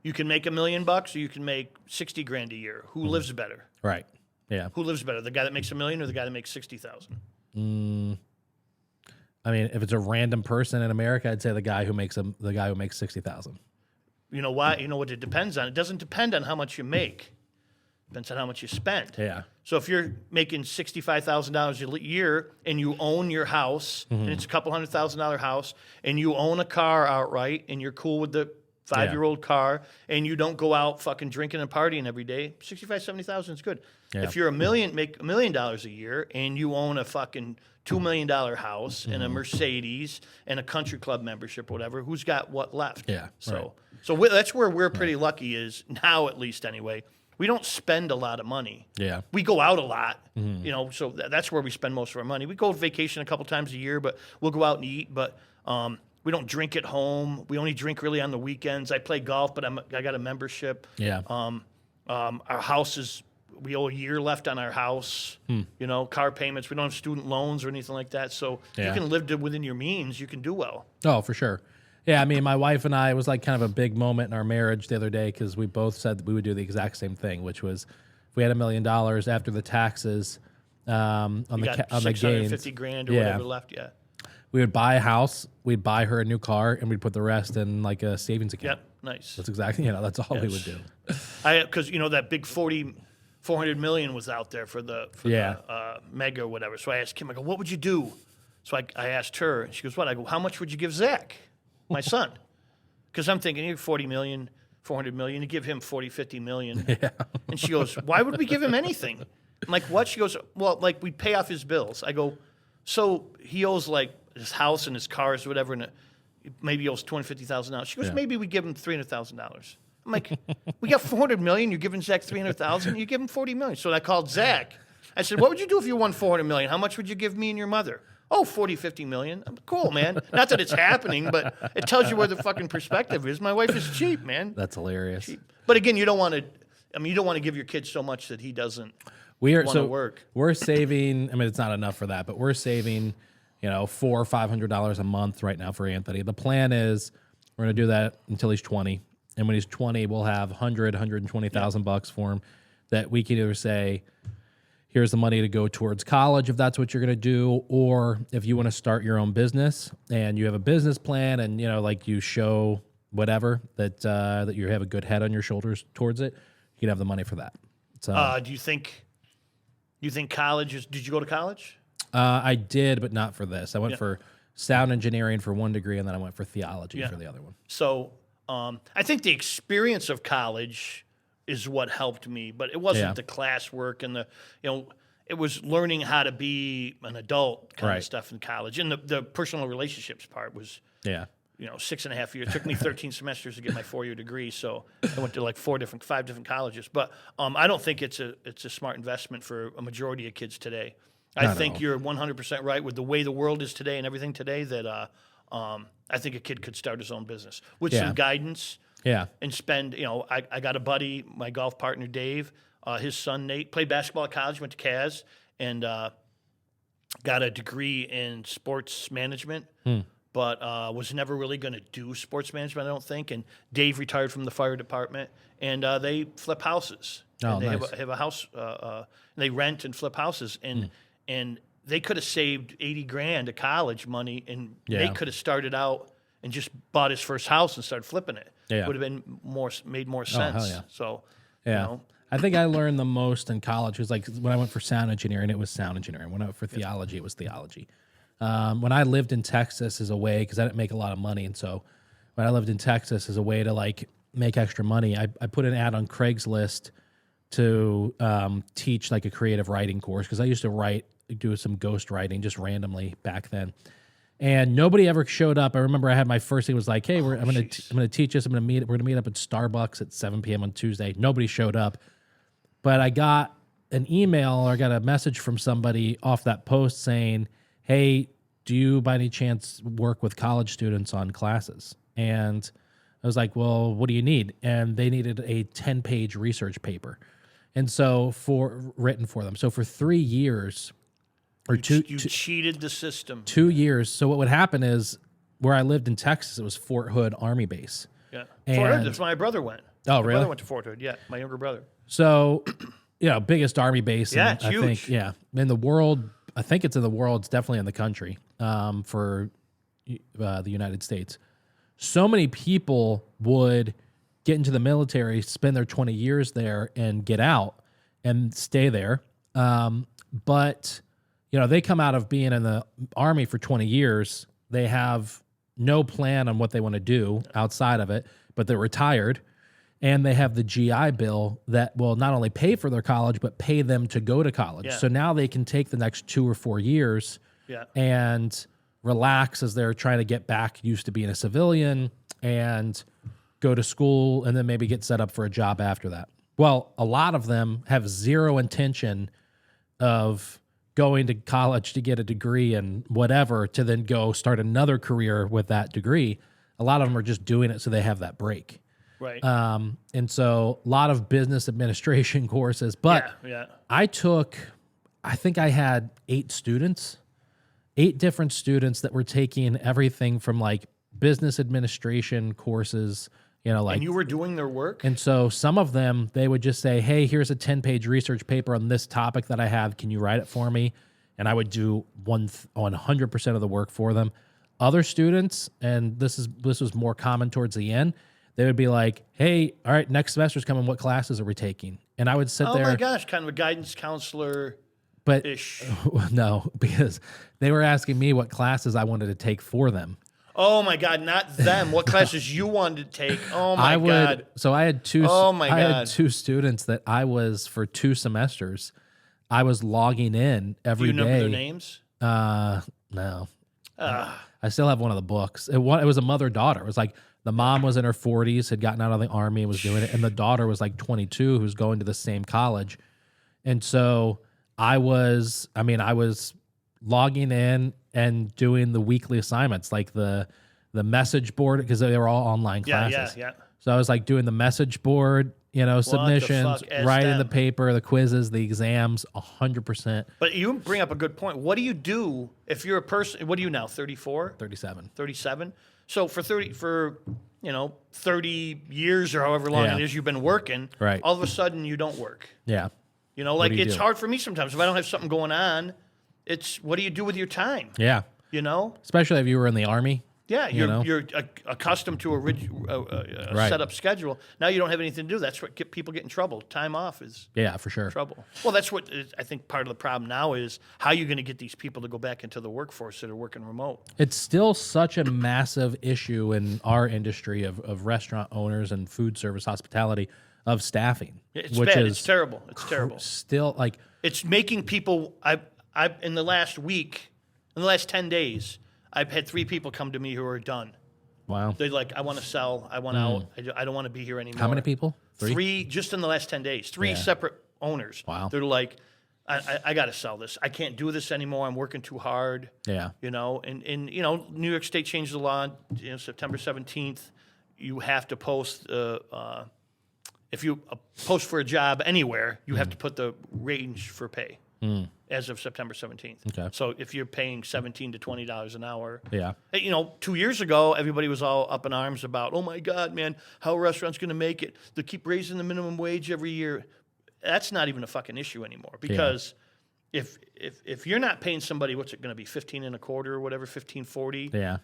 [SPEAKER 1] you can make $1 million or you can make 60 grand a year. Who lives better?
[SPEAKER 2] Right. Yeah.
[SPEAKER 1] Who lives better, the guy that makes $1 million or the guy that makes 60,000?
[SPEAKER 2] I mean, if it's a random person in America, I'd say the guy who makes 60,000.
[SPEAKER 1] You know why? You know what it depends on? It doesn't depend on how much you make. It depends on how much you spend.
[SPEAKER 2] Yeah.
[SPEAKER 1] So if you're making $65,000 a year and you own your house and it's a couple $100,000 house and you own a car outright and you're cool with the 5-year-old car and you don't go out fucking drinking and partying every day, 65, 70,000 is good. Yeah. If you're make $1 million a year and you own a fucking $2 million house and a Mercedes and a country club membership or whatever, who's got what left?
[SPEAKER 2] Yeah.
[SPEAKER 1] So that's where we're pretty lucky is now, at least anyway. We don't spend a lot of money.
[SPEAKER 2] Yeah.
[SPEAKER 1] We go out a lot, you know, so that's where we spend most of our money. We go on vacation a couple times a year, but we'll go out and eat, but we don't drink at home. We only drink really on the weekends. I play golf, but I got a membership.
[SPEAKER 2] Yeah.
[SPEAKER 1] Our house we owe a year left on our house, you know, car payments. We don't have student loans or anything like that. So if you can live within your means, you can do well.
[SPEAKER 2] Oh, for sure. Yeah, I mean, my wife and I, it was like kind of a big moment in our marriage the other day because we both said that we would do the exact same thing, which was if we had $1 million after the taxes on the gains,
[SPEAKER 1] $650,000 or whatever left,
[SPEAKER 2] we would buy a house, we'd buy her a new car, and we'd put the rest in like a savings account.
[SPEAKER 1] Yep, nice.
[SPEAKER 2] That's exactly, that's all we would do.
[SPEAKER 1] Because, you know, that big $400 million was out there for the mega or whatever. So I asked Kim, I go, what would you do? So I asked her, and she goes, what? I go, how much would you give Zach, my son? Because I'm thinking, you're $40 million, $400 million, you give him $40, $50 million. Yeah. And she goes, why would we give him anything? I'm like, what? She goes, well, like we'd pay off his bills. I go, so he owes like his house and his cars or whatever, and maybe he owes $250,000. She goes, maybe we give him $300,000. I'm like, we got $400 million. You're giving Zach $300,000. You give him $40 million. So I called Zach. I said, what would you do if you won $400 million? How much would you give me and your mother? Oh, $40, $50 million. I'm cool, man. Not that it's happening, but it tells you where the fucking perspective is. My wife is cheap, man.
[SPEAKER 2] That's hilarious.
[SPEAKER 1] Cheap. But again, you don't want to. I mean, you don't want to give your kid so much that he doesn't want to work.
[SPEAKER 2] We're saving. I mean, it's not enough for that, but we're saving, $400 or $500 a month right now for Anthony. The plan is we're going to do that until he's 20. And when he's 20, we'll have $120,000 for him that we can either say, here's the money to go towards college if that's what you're going to do, or if you want to start your own business and you have a business plan and, like you show whatever that you have a good head on your shoulders towards it, you can have the money for that. So,
[SPEAKER 1] do you think college is, did you go to college?
[SPEAKER 2] I did, but not for this. I went for sound engineering for one degree, and then I went for theology for the other one.
[SPEAKER 1] So I think the experience of college is what helped me, but it wasn't the classwork and it was learning how to be an adult kind of stuff in college. And the personal relationships part was 6.5 years. It took me 13 semesters to get my 4-year degree. So I went to like 5 different colleges. But I don't think it's a smart investment for a majority of kids today. I think you're 100% right with the way the world is today and everything today that I think a kid could start his own business with some guidance.
[SPEAKER 2] Yeah.
[SPEAKER 1] And spend, I got a buddy, my golf partner, Dave, his son, Nate, played basketball at college, went to Cas, and got a degree in sports management, but was never really going to do sports management, I don't think. And Dave retired from the fire department, and they flip houses.
[SPEAKER 2] Oh,
[SPEAKER 1] and they
[SPEAKER 2] nice.
[SPEAKER 1] have a house, they rent and flip houses. And they could have saved $80,000 of college money, and Nate could have started out and just bought his first house and started flipping it.
[SPEAKER 2] Yeah.
[SPEAKER 1] Would have been made more sense.
[SPEAKER 2] hell yeah.
[SPEAKER 1] So,
[SPEAKER 2] Yeah. I think I learned the most in college. It was like when I went for sound engineering, it was sound engineering. When I went for theology, it was theology. When I lived in Texas as a way, because I didn't make a lot of money, and so when I lived in Texas as a way to like make extra money, I put an ad on Craigslist to teach like a creative writing course, because I used to do some ghost writing just randomly back then. And nobody ever showed up. I remember I had my first thing was like, "Hey, I'm gonna teach us. We're gonna meet up at Starbucks at 7 p.m. on Tuesday." Nobody showed up, but I got an email or I got a message from somebody off that post saying, "Hey, do you by any chance work with college students on classes?" And I was like, "Well, what do you need?" And they needed a 10-page research paper, and so written for them. So for 3 years. Or
[SPEAKER 1] you cheated the system.
[SPEAKER 2] 2 years. So what would happen is where I lived in Texas, it was Fort Hood Army Base.
[SPEAKER 1] Yeah. Fort Hood, that's where my brother went.
[SPEAKER 2] Oh,
[SPEAKER 1] my
[SPEAKER 2] really?
[SPEAKER 1] brother went to Fort Hood, yeah. My younger brother.
[SPEAKER 2] So, biggest Army base.
[SPEAKER 1] Yeah, it's huge.
[SPEAKER 2] I think, in the world. I think it's in the world. It's definitely in the country for the United States. So many people would get into the military, spend their 20 years there, and get out and stay there. But they come out of being in the Army for 20 years. They have no plan on what they want to do outside of it, but they're retired, and they have the GI Bill that will not only pay for their college, but pay them to go to college.
[SPEAKER 1] Yeah.
[SPEAKER 2] So now they can take the next 2 or 4 years and relax as they're trying to get back used to being a civilian and go to school and then maybe get set up for a job after that. Well, a lot of them have zero intention of going to college to get a degree and whatever to then go start another career with that degree. A lot of them are just doing it so they have that break.
[SPEAKER 1] Right.
[SPEAKER 2] And so a lot of business administration courses, but I think I had 8 different students that were taking everything from like business administration courses,
[SPEAKER 1] and you were doing their work?
[SPEAKER 2] And so some of them, they would just say, "Hey, here's a 10-page research paper on this topic that I have. Can you write it for me?" And I would do 100% of the work for them. Other students, and this was more common towards the end, they would be like, "Hey, all right, next semester's coming. What classes are we taking?" And I would sit there.
[SPEAKER 1] Oh my gosh, kind of a guidance counselor.
[SPEAKER 2] But no, because they were asking me what classes I wanted to take for them.
[SPEAKER 1] Oh my God, not them. What classes you wanted to take? Oh my God.
[SPEAKER 2] So I had two.
[SPEAKER 1] Oh my God.
[SPEAKER 2] I had 2 students that I was for 2 semesters. I was logging in every day.
[SPEAKER 1] Do you remember their names?
[SPEAKER 2] No. I still have one of the books. It was a mother-daughter. It was like the mom was in her 40s, had gotten out of the Army, and was doing it, and the daughter was like 22, who's going to the same college. And so I was logging in and doing the weekly assignments, like the message board, because they were all online classes.
[SPEAKER 1] Yeah.
[SPEAKER 2] So I was like doing the message board, submissions, writing the paper, the quizzes, the exams, 100%.
[SPEAKER 1] But you bring up a good point. What do you do if you're a person? What are you now? 34?
[SPEAKER 2] 37.
[SPEAKER 1] 37. So for 30 years or however long it is you've been working,
[SPEAKER 2] right?
[SPEAKER 1] All of a sudden you don't work.
[SPEAKER 2] Yeah.
[SPEAKER 1] It's hard for me sometimes. If I don't have something going on, it's what do you do with your time?
[SPEAKER 2] Yeah. Especially if you were in the Army.
[SPEAKER 1] Yeah, you're accustomed to a set up schedule. Now you don't have anything to do. That's what people get in trouble. Time off is
[SPEAKER 2] for sure
[SPEAKER 1] trouble. Well, that's what I think part of the problem now is how you're going to get these people to go back into the workforce that are working remote.
[SPEAKER 2] It's still such a massive issue in our industry of restaurant owners and food service hospitality of staffing.
[SPEAKER 1] It's bad. It's terrible. It's terrible.
[SPEAKER 2] Still, like
[SPEAKER 1] it's making people. I in the last 10 days. I've had 3 people come to me who are done.
[SPEAKER 2] Wow.
[SPEAKER 1] They're like, I want to sell. I want out. I don't want to be here anymore.
[SPEAKER 2] How many people?
[SPEAKER 1] Three just in the last 10 days. Three separate owners.
[SPEAKER 2] Wow.
[SPEAKER 1] They're like, I got to sell this. I can't do this anymore. I'm working too hard.
[SPEAKER 2] Yeah.
[SPEAKER 1] You know, and you know, New York State changed the law. You know, September 17th, you have to post. If you post for a job anywhere, you have to put the range for pay as of September 17th.
[SPEAKER 2] Okay.
[SPEAKER 1] So if you're paying $17 to $20 an hour,
[SPEAKER 2] Yeah.
[SPEAKER 1] you know, 2 years ago, everybody was all up in arms about, oh my God, man, how are restaurants going to make it? They keep raising the minimum wage every year. That's not even a fucking issue anymore because if you're not paying somebody, what's it going to be, 15 and a quarter or whatever, 15.40?
[SPEAKER 2] Yeah.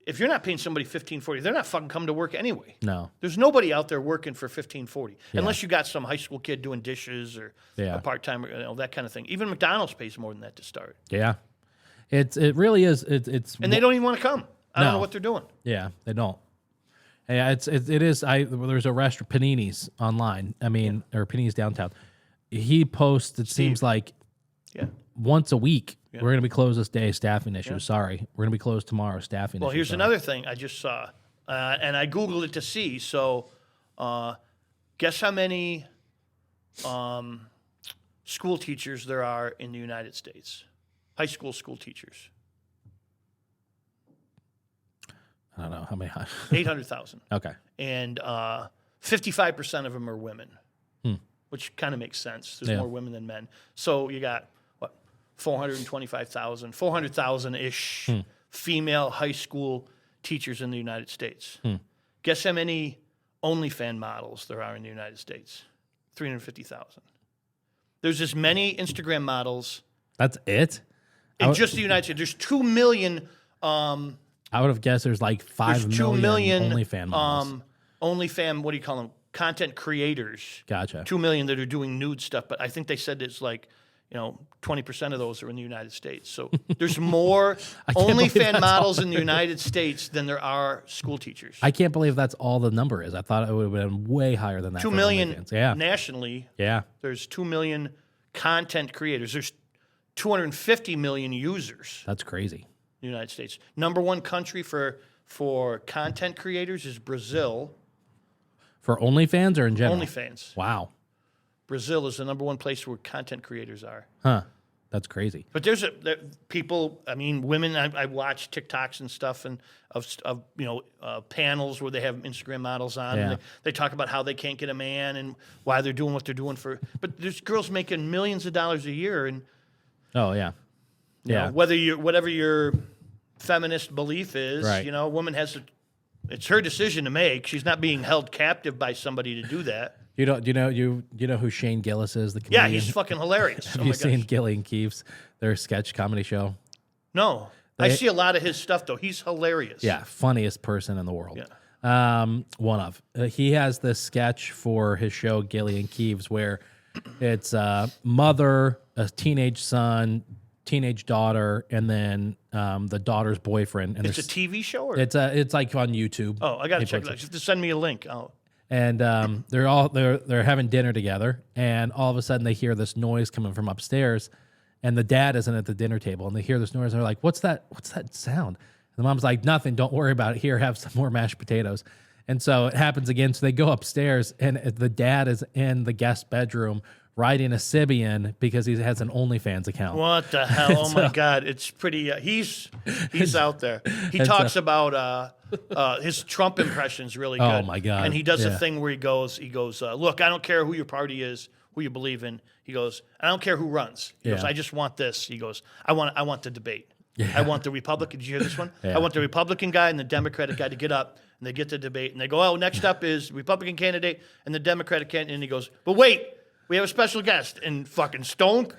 [SPEAKER 1] If you're not paying somebody 15.40, they're not fucking coming to work anyway.
[SPEAKER 2] No.
[SPEAKER 1] There's nobody out there working for 15.40 unless you got some high school kid doing dishes or a part-time, you know, that kind of thing. Even McDonald's pays more than that to start.
[SPEAKER 2] Yeah. It really is. It's
[SPEAKER 1] and they don't even want to come. I don't know what they're doing.
[SPEAKER 2] Yeah, they don't. Yeah, it is. There's a restaurant, Panini's online. I mean, or Panini's downtown. He posts. It seems like once a week. Yeah. We're going to be closed this day. Staffing issues. Yeah. Sorry, we're going to be closed tomorrow. Staffing.
[SPEAKER 1] Well,
[SPEAKER 2] issues.
[SPEAKER 1] Here's another thing I just saw, and I Googled it to see. So, guess how many school teachers there are in the United States? High school teachers.
[SPEAKER 2] I don't know how many.
[SPEAKER 1] 800,000.
[SPEAKER 2] Okay.
[SPEAKER 1] And 55% of them are women, which kind of makes sense. There's more women than men. So you got, 425,000, 400,000-ish female high school teachers in the United States. Guess how many OnlyFans models there are in the United States? 350,000. There's as many Instagram models.
[SPEAKER 2] That's it?
[SPEAKER 1] In just the United States. There's 2 million...
[SPEAKER 2] I would have guessed there's like 5 million OnlyFans models.
[SPEAKER 1] OnlyFans, what do you call them? Content creators.
[SPEAKER 2] Gotcha.
[SPEAKER 1] 2 million that are doing nude stuff, but I think they said it's like, 20% of those are in the United States. So there's more OnlyFans models in the United States than there are school teachers.
[SPEAKER 2] I can't believe that's all the number is. I thought it would have been way higher than that.
[SPEAKER 1] 2 million nationally.
[SPEAKER 2] Yeah.
[SPEAKER 1] There's 2 million content creators. There's 250 million users.
[SPEAKER 2] That's crazy.
[SPEAKER 1] In the United States. Number one country for content creators is Brazil.
[SPEAKER 2] For OnlyFans or in general?
[SPEAKER 1] OnlyFans.
[SPEAKER 2] Wow. Brazil
[SPEAKER 1] is the number one place where content creators are.
[SPEAKER 2] Huh. That's crazy.
[SPEAKER 1] But there's people. I mean, women. I watch TikToks and stuff, and of panels where they have Instagram models on.
[SPEAKER 2] Yeah.
[SPEAKER 1] And they talk about how they can't get a man and why they're doing what they're doing for. But there's girls making millions of dollars a year, and
[SPEAKER 2] oh yeah, yeah.
[SPEAKER 1] Whatever your feminist belief is,
[SPEAKER 2] right.
[SPEAKER 1] A woman has it's her decision to make. She's not being held captive by somebody to do that.
[SPEAKER 2] You know who Shane Gillis is? The comedian?
[SPEAKER 1] Yeah, he's fucking hilarious.
[SPEAKER 2] Have you seen Gilly and Keefe's, their sketch comedy show?
[SPEAKER 1] No. I see a lot of his stuff, though. He's hilarious.
[SPEAKER 2] Yeah, funniest person in the world.
[SPEAKER 1] Yeah.
[SPEAKER 2] One of. He has this sketch for his show, Gilly and Keefe's, where it's a mother, a teenage son, teenage daughter, and then the daughter's boyfriend. And
[SPEAKER 1] it's a TV show? Or?
[SPEAKER 2] It's like on YouTube.
[SPEAKER 1] Oh, I got to check it out. You have to send me a link.
[SPEAKER 2] And they're having dinner together, and all of a sudden they hear this noise coming from upstairs, and the dad isn't at the dinner table, and they hear this noise, and they're like, "What's that? What's that sound?" And the mom's like, "Nothing. Don't worry about it. Here, have some more mashed potatoes." And so it happens again. So they go upstairs, and the dad is in the guest bedroom writing a Sibian because he has an OnlyFans account.
[SPEAKER 1] What the hell? Oh my God! It's pretty. He's out there. He talks about his Trump impression's really good.
[SPEAKER 2] Oh my God!
[SPEAKER 1] And he does a thing where he goes, look, I don't care who your party is, who you believe in. He goes, I don't care who runs. He goes, I just want this. He goes, I want the debate. Yeah. I want the Republican. Did you hear this one? Yeah. I want the Republican guy and the Democratic guy to get up, and they get the debate, and they go, oh, next up is Republican candidate and the Democratic candidate. And he goes, but wait. We have a special guest, and fucking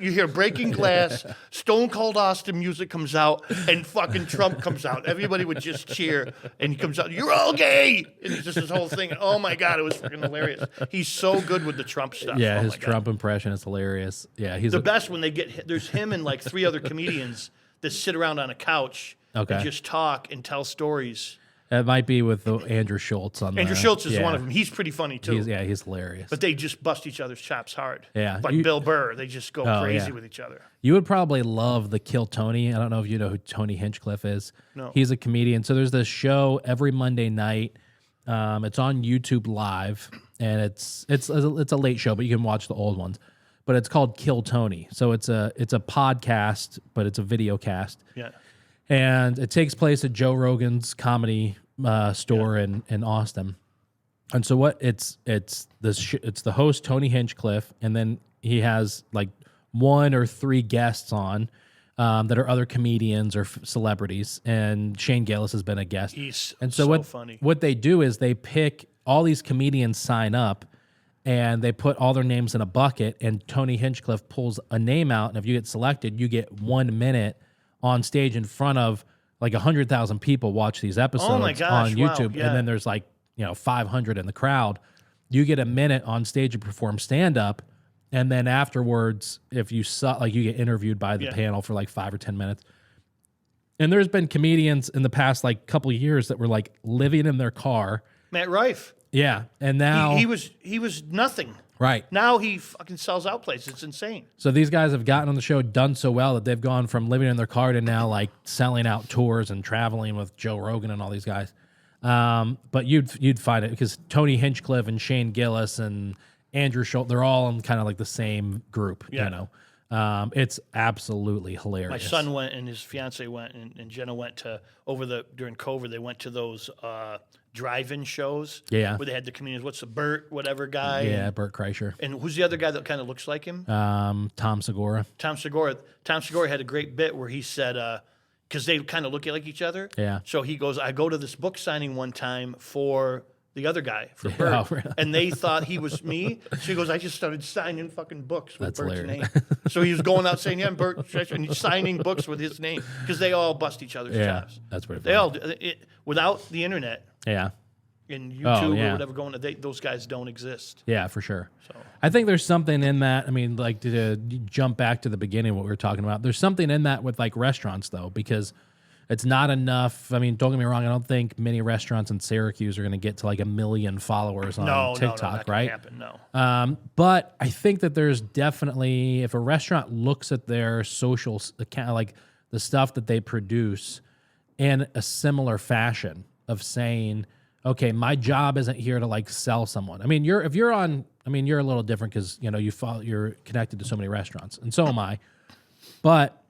[SPEAKER 1] you hear breaking glass, Stone Cold Austin music comes out, and fucking Trump comes out. Everybody would just cheer, and he comes out, you're all gay! And it's just this whole thing. Oh my God, it was fucking hilarious. He's so good with the Trump stuff.
[SPEAKER 2] Yeah, his Trump impression is hilarious. Yeah, he's
[SPEAKER 1] the best when they there's him and like 3 other comedians that sit around on a couch and just talk and tell stories.
[SPEAKER 2] It might be with Andrew Schultz on
[SPEAKER 1] Andrew Schultz is one of them. He's pretty funny too.
[SPEAKER 2] He's hilarious.
[SPEAKER 1] But they just bust each other's chops hard.
[SPEAKER 2] Yeah.
[SPEAKER 1] Like Bill Burr, they just go crazy with each other.
[SPEAKER 2] You would probably love the Kill Tony. I don't know if you know who Tony Hinchcliffe is.
[SPEAKER 1] No.
[SPEAKER 2] He's a comedian. So there's this show every Monday night. It's on YouTube Live, and it's a late show, but you can watch the old ones. But it's called Kill Tony. So it's a podcast, but it's a video cast.
[SPEAKER 1] Yeah.
[SPEAKER 2] And it takes place at Joe Rogan's comedy store in Austin. And so it's the host Tony Hinchcliffe, and then he has like 1 or 3 guests on that are other comedians or celebrities. And Shane Gillis has been a guest.
[SPEAKER 1] He's
[SPEAKER 2] so
[SPEAKER 1] funny.
[SPEAKER 2] What they do is they pick all these comedians sign up, and they put all their names in a bucket, and Tony Hinchcliffe pulls a name out, and if you get selected, you get 1 minute on stage in front of like 100,000 people watch these episodes on YouTube,
[SPEAKER 1] wow, yeah.
[SPEAKER 2] and then there's like 500 in the crowd. You get a minute on stage to perform stand up, and then afterwards, if you suck, like you get interviewed by the panel for like 5 or 10 minutes. And there's been comedians in the past like couple of years that were like living in their car.
[SPEAKER 1] Matt Rife.
[SPEAKER 2] Yeah, and now
[SPEAKER 1] he was nothing.
[SPEAKER 2] Right.
[SPEAKER 1] Now he fucking sells out places. It's insane.
[SPEAKER 2] So these guys have gotten on the show, done so well that they've gone from living in their car to now like selling out tours and traveling with Joe Rogan and all these guys. But you'd find it because Tony Hinchcliffe and Shane Gillis and Andrew Schultz, they're all in kind of like the same group. It's absolutely hilarious.
[SPEAKER 1] My son went and his fiance went and Jenna went to during COVID. They went to those drive-in shows.
[SPEAKER 2] Yeah.
[SPEAKER 1] Where they had the comedians. What's the Burt whatever guy?
[SPEAKER 2] Yeah, Burt Kreischer.
[SPEAKER 1] And who's the other guy that kind of looks like him?
[SPEAKER 2] Tom Segura.
[SPEAKER 1] Tom Segura had a great bit where he said, because they kind of look like each other.
[SPEAKER 2] Yeah.
[SPEAKER 1] So he goes, I go to this book signing one time for the other guy, for Burt.
[SPEAKER 2] Oh, really?
[SPEAKER 1] And they thought he was me. So he goes, I just started signing fucking books with
[SPEAKER 2] That's
[SPEAKER 1] Burt's
[SPEAKER 2] hilarious.
[SPEAKER 1] name. So he was going out saying, yeah, I'm Burt, and he's signing books with his name because they all bust each other's chops.
[SPEAKER 2] That's pretty funny.
[SPEAKER 1] They all do. Without the internet
[SPEAKER 2] Yeah.
[SPEAKER 1] and YouTube or whatever going, those guys don't exist.
[SPEAKER 2] Yeah, for sure.
[SPEAKER 1] So
[SPEAKER 2] I think there's something in that. I mean, like to jump back to the beginning of what we were talking about, there's something in that with like restaurants though, because it's not enough. I mean, don't get me wrong. I don't think many restaurants in Syracuse are going to get to like 1 million followers on TikTok, right?
[SPEAKER 1] Happen, no.
[SPEAKER 2] But I think that there's definitely, if a restaurant looks at their social account, like the stuff that they produce in a similar fashion of saying, okay, my job isn't here to like sell someone. I mean, you're a little different because, you're connected to so many restaurants, and so am I. But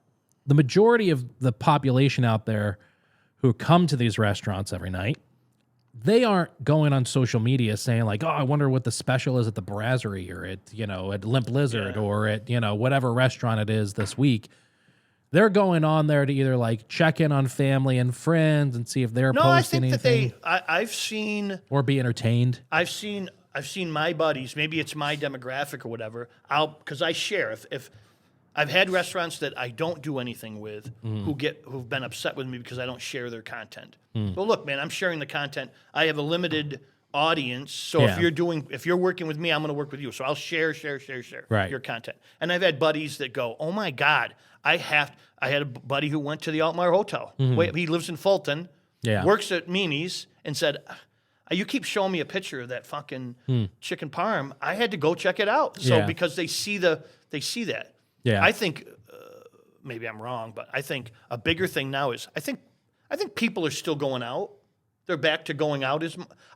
[SPEAKER 2] the majority of the population out there who come to these restaurants every night, they aren't going on social media saying like, oh, I wonder what the special is at the Brasserie or at Limp Lizard or at, whatever restaurant it is this week. They're going on there to either like check in on family and friends and see if they're posting anything.
[SPEAKER 1] I've seen
[SPEAKER 2] or be entertained.
[SPEAKER 1] I've seen my buddies, maybe it's my demographic or whatever, because I share. If I've had restaurants that I don't do anything with who've been upset with me because I don't share their content. Well, look, man, I'm sharing the content. I have a limited audience, so if you're working with me, I'm going to work with you. So I'll share your content. And I've had buddies that go, "Oh my God, I had a buddy who went to the Altmaier Hotel. He lives in Fulton, works at Mimi's, and said, you keep showing me a picture of that fucking chicken parm. I had to go check it out. So because they see that. Yeah. I think maybe I'm wrong, but I think a bigger thing now is I think people are still going out. They're back to going out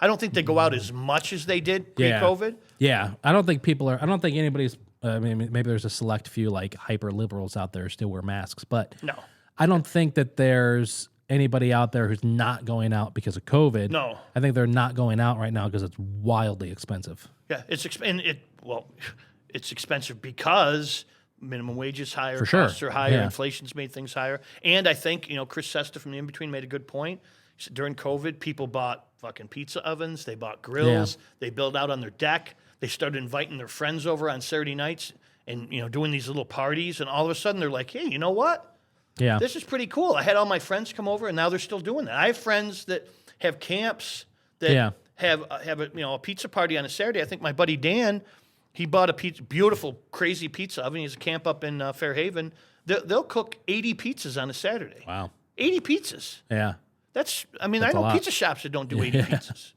[SPEAKER 1] I don't think they go out as much as they did pre-COVID.
[SPEAKER 2] Yeah. I don't think anybody's maybe there's a select few like hyper liberals out there who still wear masks, but
[SPEAKER 1] no.
[SPEAKER 2] I don't think that there's anybody out there who's not going out because of COVID.
[SPEAKER 1] No.
[SPEAKER 2] I think they're not going out right now because it's wildly expensive.
[SPEAKER 1] Yeah, it's expensive because minimum wage is higher,
[SPEAKER 2] for sure.
[SPEAKER 1] Costs are higher, inflation's made things higher. And I think, Chris Sesta from the In-Between made a good point. He said during COVID, people bought fucking pizza ovens, they bought grills, they built out on their deck, they started inviting their friends over on Saturday nights and, doing these little parties, and all of a sudden they're like, hey, you know what?
[SPEAKER 2] Yeah.
[SPEAKER 1] This is pretty cool. I had all my friends come over, and now they're still doing that. I have friends that have camps that have a pizza party on a Saturday. I think my buddy Dan, he bought a beautiful, crazy pizza oven. He has a camp up in Fairhaven. They'll cook 80 pizzas on a Saturday.
[SPEAKER 2] Wow.
[SPEAKER 1] 80 pizzas.
[SPEAKER 2] Yeah.
[SPEAKER 1] I know pizza shops that don't do 80 pizzas,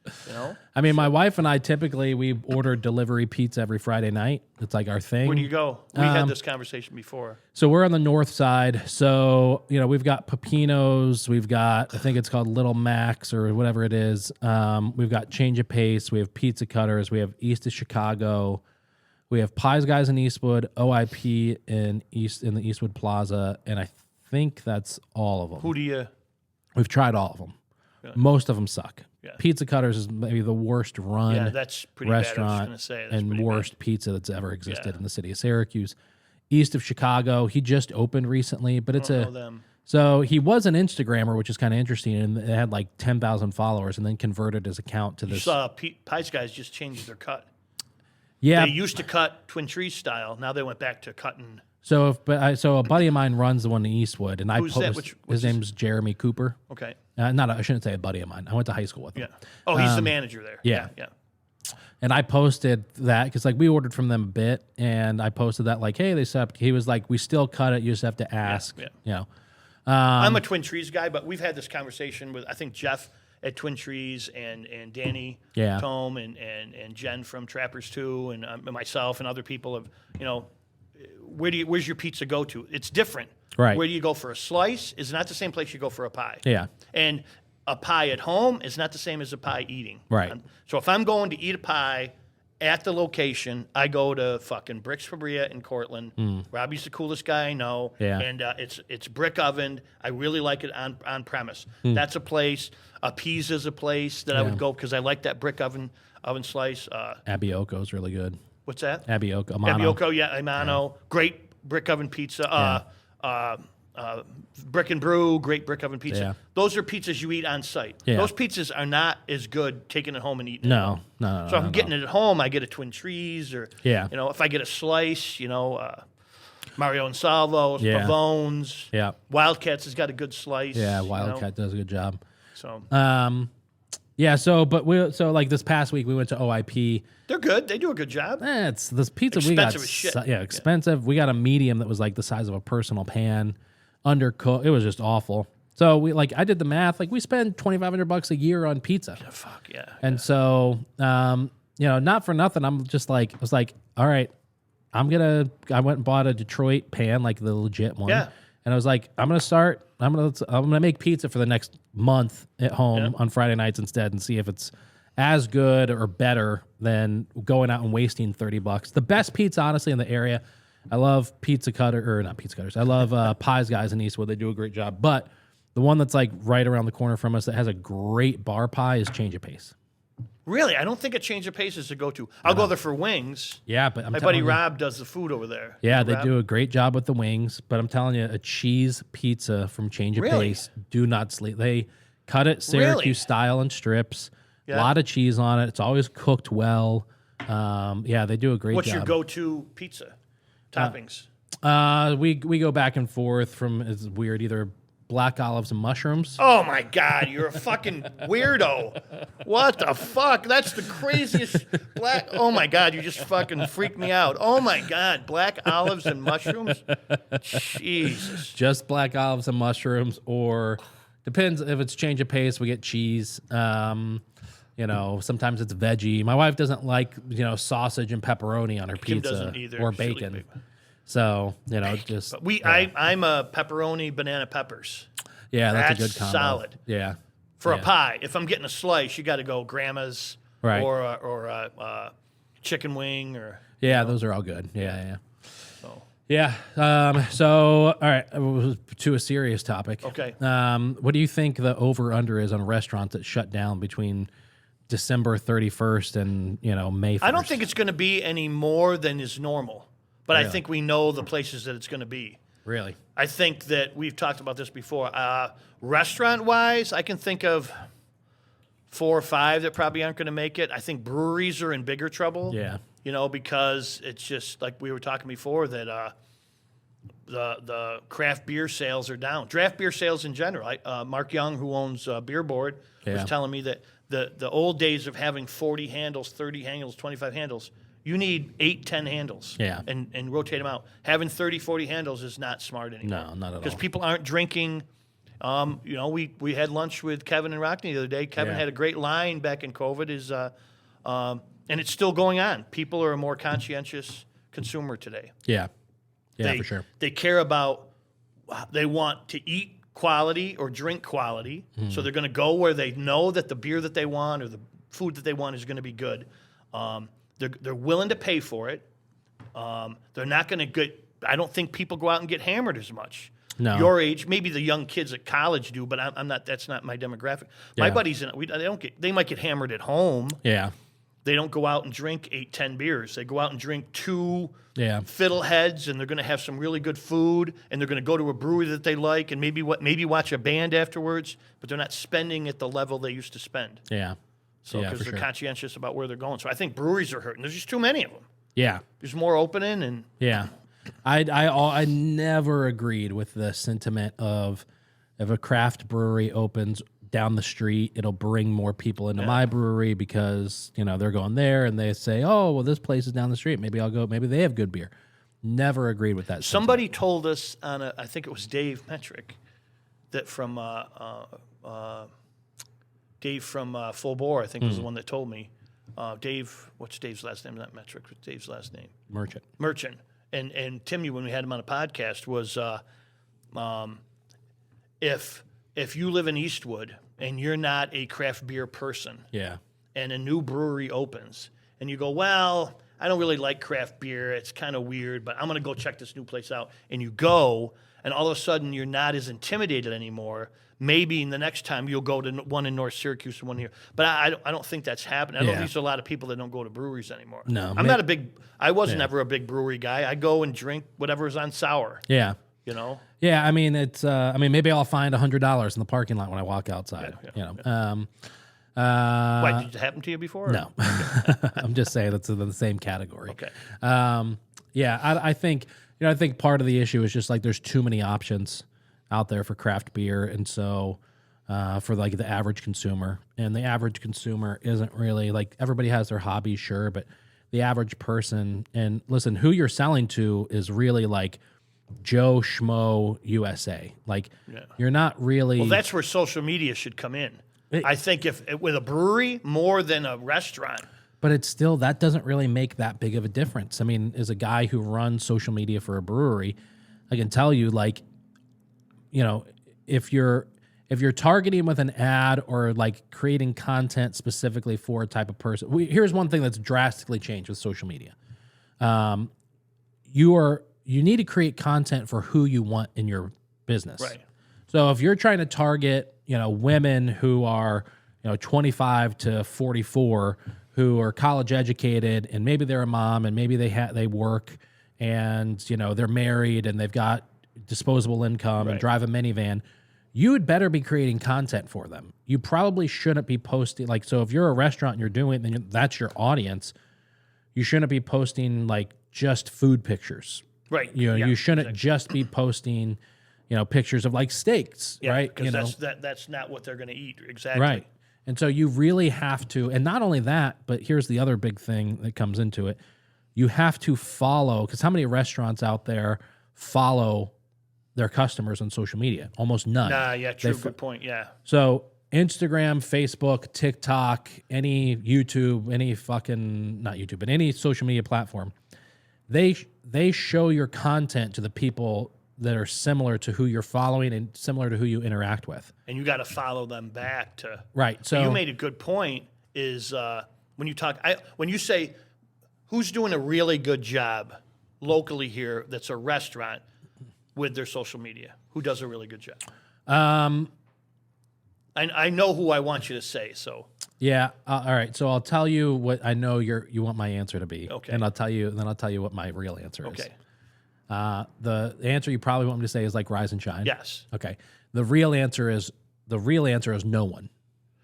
[SPEAKER 2] I mean, my wife and I typically, we order delivery pizza every Friday night. It's like our thing.
[SPEAKER 1] Where do you go? We had this conversation before.
[SPEAKER 2] So we're on the north side. So, we've got Pepino's. We've got, I think it's called Little Max or whatever it is. We've got Change of Pace. We have Pizza Cutters. We have East of Chicago. We have Pies Guys in Eastwood, OIP in the Eastwood Plaza. And I think that's all of them.
[SPEAKER 1] Who do you...
[SPEAKER 2] We've tried all of them. Really? Most of them suck. Yeah. Pizza Cutters is maybe the worst run
[SPEAKER 1] that's pretty
[SPEAKER 2] restaurant
[SPEAKER 1] bad.
[SPEAKER 2] and worst pizza that's ever existed in the city of Syracuse. East of Chicago, he just opened recently, but it's so he was an Instagrammer, which is kind of interesting, and it had like 10,000 followers, and then converted his account to this.
[SPEAKER 1] You saw Pies Guys just changed their cut.
[SPEAKER 2] Yeah,
[SPEAKER 1] they used to cut Twin Trees style. Now they went back to cutting.
[SPEAKER 2] So a buddy of mine runs the one in Eastwood, and
[SPEAKER 1] Who's that?
[SPEAKER 2] His name's Jeremy Cooper.
[SPEAKER 1] Okay.
[SPEAKER 2] I shouldn't say a buddy of mine. I went to high school with him.
[SPEAKER 1] Yeah. Oh, he's the manager there.
[SPEAKER 2] Yeah.
[SPEAKER 1] Yeah.
[SPEAKER 2] And I posted that because we ordered from them a bit, and I posted that hey, they set up. He was like, we still cut it. You just have to ask. Yeah.
[SPEAKER 1] I'm a Twin Trees guy, but we've had this conversation with I think Jeff at Twin Trees and Danny Tome and Jen from Trappers 2 and myself and other people have where's your pizza go to? It's different.
[SPEAKER 2] Right.
[SPEAKER 1] Where do you go for a slice is not the same place you go for a pie.
[SPEAKER 2] Yeah.
[SPEAKER 1] And a pie at home is not the same as a pie eating.
[SPEAKER 2] Right.
[SPEAKER 1] So if I'm going to eat a pie at the location, I go to fucking Bricks Fabria in Cortland. Robbie's the coolest guy I know.
[SPEAKER 2] Yeah.
[SPEAKER 1] And it's brick ovened. I really like it on premise. That's a place. Pizza's a place that I would go because I like that brick oven slice.
[SPEAKER 2] Abioco's really good.
[SPEAKER 1] What's that?
[SPEAKER 2] Abioco.
[SPEAKER 1] Abioco, Amano. Great brick oven pizza. Brick and Brew, great brick oven pizza.
[SPEAKER 2] Yeah.
[SPEAKER 1] Those are pizzas you eat on site.
[SPEAKER 2] Yeah.
[SPEAKER 1] Those pizzas are not as good taking it home and eating it.
[SPEAKER 2] No.
[SPEAKER 1] So if I'm getting it at home, I get a Twin Trees or, if I get a slice, Mario and Salvo's, Pavone's.
[SPEAKER 2] Yeah.
[SPEAKER 1] Wildcats has got a good slice.
[SPEAKER 2] Yeah, Wildcat does a good job.
[SPEAKER 1] So.
[SPEAKER 2] This past week we went to OIP.
[SPEAKER 1] They're good. They do a good job.
[SPEAKER 2] It's this pizza
[SPEAKER 1] expensive
[SPEAKER 2] we got.
[SPEAKER 1] As shit.
[SPEAKER 2] Expensive. Yeah. We got a medium that was like the size of a personal pan, undercooked. It was just awful. So I did the math. We spend $2,500 a year on pizza.
[SPEAKER 1] Yeah, fuck yeah.
[SPEAKER 2] And so, not for nothing. I'm just I was like, all right, I went and bought a Detroit pan, the legit one.
[SPEAKER 1] Yeah.
[SPEAKER 2] And I was like, I'm gonna make pizza for the next month at home on Friday nights instead, and see if it's as good or better than going out and wasting $30. The best pizza, honestly, in the area. I love not Pizza Cutters. I love Pies Guys in Eastwood. They do a great job. But the one that's right around the corner from us that has a great bar pie is Change of Pace.
[SPEAKER 1] Really? I don't think a Change of Pace is to go to. I'll go there for wings.
[SPEAKER 2] Yeah, but
[SPEAKER 1] my buddy Rob does the food over there.
[SPEAKER 2] Yeah, they do a great job with the wings. But I'm telling you, a cheese pizza from Change of Pace, do not sleep. They cut it Syracuse style in strips. A lot of cheese on it. It's always cooked well. They do a great job.
[SPEAKER 1] What's your go-to pizza toppings?
[SPEAKER 2] We go back and forth from, it's weird, either black olives and mushrooms.
[SPEAKER 1] Oh my God, you're a fucking weirdo. What the fuck? That's the craziest oh my God, you just fucking freaked me out. Oh my God, black olives and mushrooms? Jesus.
[SPEAKER 2] Just black olives and mushrooms, or depends if it's Change of Pace, we get cheese. Sometimes it's veggie. My wife doesn't like, sausage and pepperoni on her
[SPEAKER 1] Kim
[SPEAKER 2] pizza
[SPEAKER 1] doesn't either.
[SPEAKER 2] or bacon. So, just.
[SPEAKER 1] But I'm a pepperoni banana peppers.
[SPEAKER 2] Yeah, that's a good combo.
[SPEAKER 1] Solid.
[SPEAKER 2] Yeah.
[SPEAKER 1] For a pie, if I'm getting a slice, you got to go grandma's or a chicken wing or.
[SPEAKER 2] Yeah, those are all good. Yeah.
[SPEAKER 1] So.
[SPEAKER 2] Yeah. All right. To a serious topic.
[SPEAKER 1] Okay.
[SPEAKER 2] What do you think the over/under is on restaurants that shut down between December 31st and May 1st?
[SPEAKER 1] I don't think it's going to be any more than is normal, but really? I think we know the places that it's going to be.
[SPEAKER 2] Really?
[SPEAKER 1] I think that we've talked about this before. Restaurant-wise, I can think of 4 or 5 that probably aren't going to make it. I think breweries are in bigger trouble.
[SPEAKER 2] Yeah.
[SPEAKER 1] Because it's just like we were talking before that the craft beer sales are down. Draft beer sales in general. Mark Young, who owns Beer Board, was telling me that the old days of having 40 handles, 30 handles, 25 handles, you need 8, 10 handles and rotate them out. Having 30, 40 handles is not smart anymore.
[SPEAKER 2] No, not at all.
[SPEAKER 1] Because people aren't drinking You know, we had lunch with Kevin and Rockney the other day. Kevin had a great line back in COVID. And it's still going on. People are a more conscientious consumer today.
[SPEAKER 2] Yeah, for sure.
[SPEAKER 1] They care about. They want to eat quality or drink quality, so they're going to go where they know that the beer that they want or the food that they want is going to be good. They're willing to pay for it. They're not going to get. I don't think people go out and get hammered as much.
[SPEAKER 2] No.
[SPEAKER 1] Your age, maybe the young kids at college do, but I'm not. That's not my demographic. My buddies, they don't get. They might get hammered at home.
[SPEAKER 2] Yeah.
[SPEAKER 1] They don't go out and drink 8-10 beers. They go out and drink 2 fiddleheads, and they're going to have some really good food, and they're going to go to a brewery that they like, and maybe watch a band afterwards. But they're not spending at the level they used to spend.
[SPEAKER 2] Yeah.
[SPEAKER 1] So because they're conscientious about where they're going. So I think breweries are hurting. There's just too many of them.
[SPEAKER 2] Yeah.
[SPEAKER 1] There's more opening, and
[SPEAKER 2] I never agreed with the sentiment of if a craft brewery opens down the street, it'll bring more people into my brewery because, you know, they're going there and they say, oh, well, this place is down the street. Maybe I'll go. Maybe they have good beer. Never agreed with that.
[SPEAKER 1] Somebody told us I think it was Dave Metrick, that from Dave from Full Bore, I think was the one that told me. Dave, what's Dave's last name? Not Metrick. What's Dave's last name? Merchant. And Timmy, when we had him on a podcast, was if you live in Eastwood and you're not a craft beer person, and a new brewery opens, and you go, well, I don't really like craft beer, it's kind of weird, but I'm going to go check this new place out, and you go, and all of a sudden you're not as intimidated anymore. Maybe in the next time you'll go to one in North Syracuse and one here, but I don't think that's happening. I don't think there's a lot of people that don't go to breweries anymore.
[SPEAKER 2] No,
[SPEAKER 1] I was never a big brewery guy. I go and drink whatever's on sour.
[SPEAKER 2] Yeah.
[SPEAKER 1] You know?
[SPEAKER 2] Yeah, I mean, it's. Maybe I'll find $100 in the parking lot when I walk outside.
[SPEAKER 1] Why, did it happen to you before?
[SPEAKER 2] No, I'm just saying that's in the same category.
[SPEAKER 1] Okay.
[SPEAKER 2] I think I think part of the issue is just like there's too many options out there for craft beer, and so for like the average consumer, and the average consumer isn't really like everybody has their hobbies, sure, but the average person, and listen, who you're selling to is really like Joe Schmo USA. Like you're not really.
[SPEAKER 1] Well, that's where social media should come in. I think if with a brewery more than a restaurant.
[SPEAKER 2] But it's still, that doesn't really make that big of a difference. I mean, as a guy who runs social media for a brewery, I can tell you, like, you know, if you're targeting with an ad or like creating content specifically for a type of person, here's one thing that's drastically changed with social media. You need to create content for who you want in your business.
[SPEAKER 1] Right.
[SPEAKER 2] So if you're trying to target, you know, women who are, you know, 25 to 44, who are college educated, and maybe they're a mom, and maybe they work, and you know they're married, and they've got disposable income and drive a minivan, you would better be creating content for them. You probably shouldn't be posting like, so if you're a restaurant and you're doing it, then that's your audience. You shouldn't be posting like just food pictures.
[SPEAKER 1] Right.
[SPEAKER 2] You know, you shouldn't just be posting, you know, pictures of like steaks, right?
[SPEAKER 1] Because that's not what they're going to eat. Exactly.
[SPEAKER 2] Right. And so you really have to, and not only that, but here's the other big thing that comes into it. You have to follow, because how many restaurants out there follow their customers on social media? Almost none.
[SPEAKER 1] True. Good point. Yeah.
[SPEAKER 2] So Instagram, Facebook, TikTok, any YouTube, any social media platform, they show your content to the people that are similar to who you're following and similar to who you interact with.
[SPEAKER 1] And you got to follow them back to.
[SPEAKER 2] Right. So
[SPEAKER 1] you made a good point is when you say who's doing a really good job locally here that's a restaurant with their social media, who does a really good job? I know who I want you to say, so.
[SPEAKER 2] Yeah. All right. So I'll tell you what I know you want my answer to be.
[SPEAKER 1] Okay.
[SPEAKER 2] And I'll tell you what my real answer is.
[SPEAKER 1] Okay.
[SPEAKER 2] The answer you probably want me to say is like Rise and Shine.
[SPEAKER 1] Yes.
[SPEAKER 2] Okay. The real answer is no one.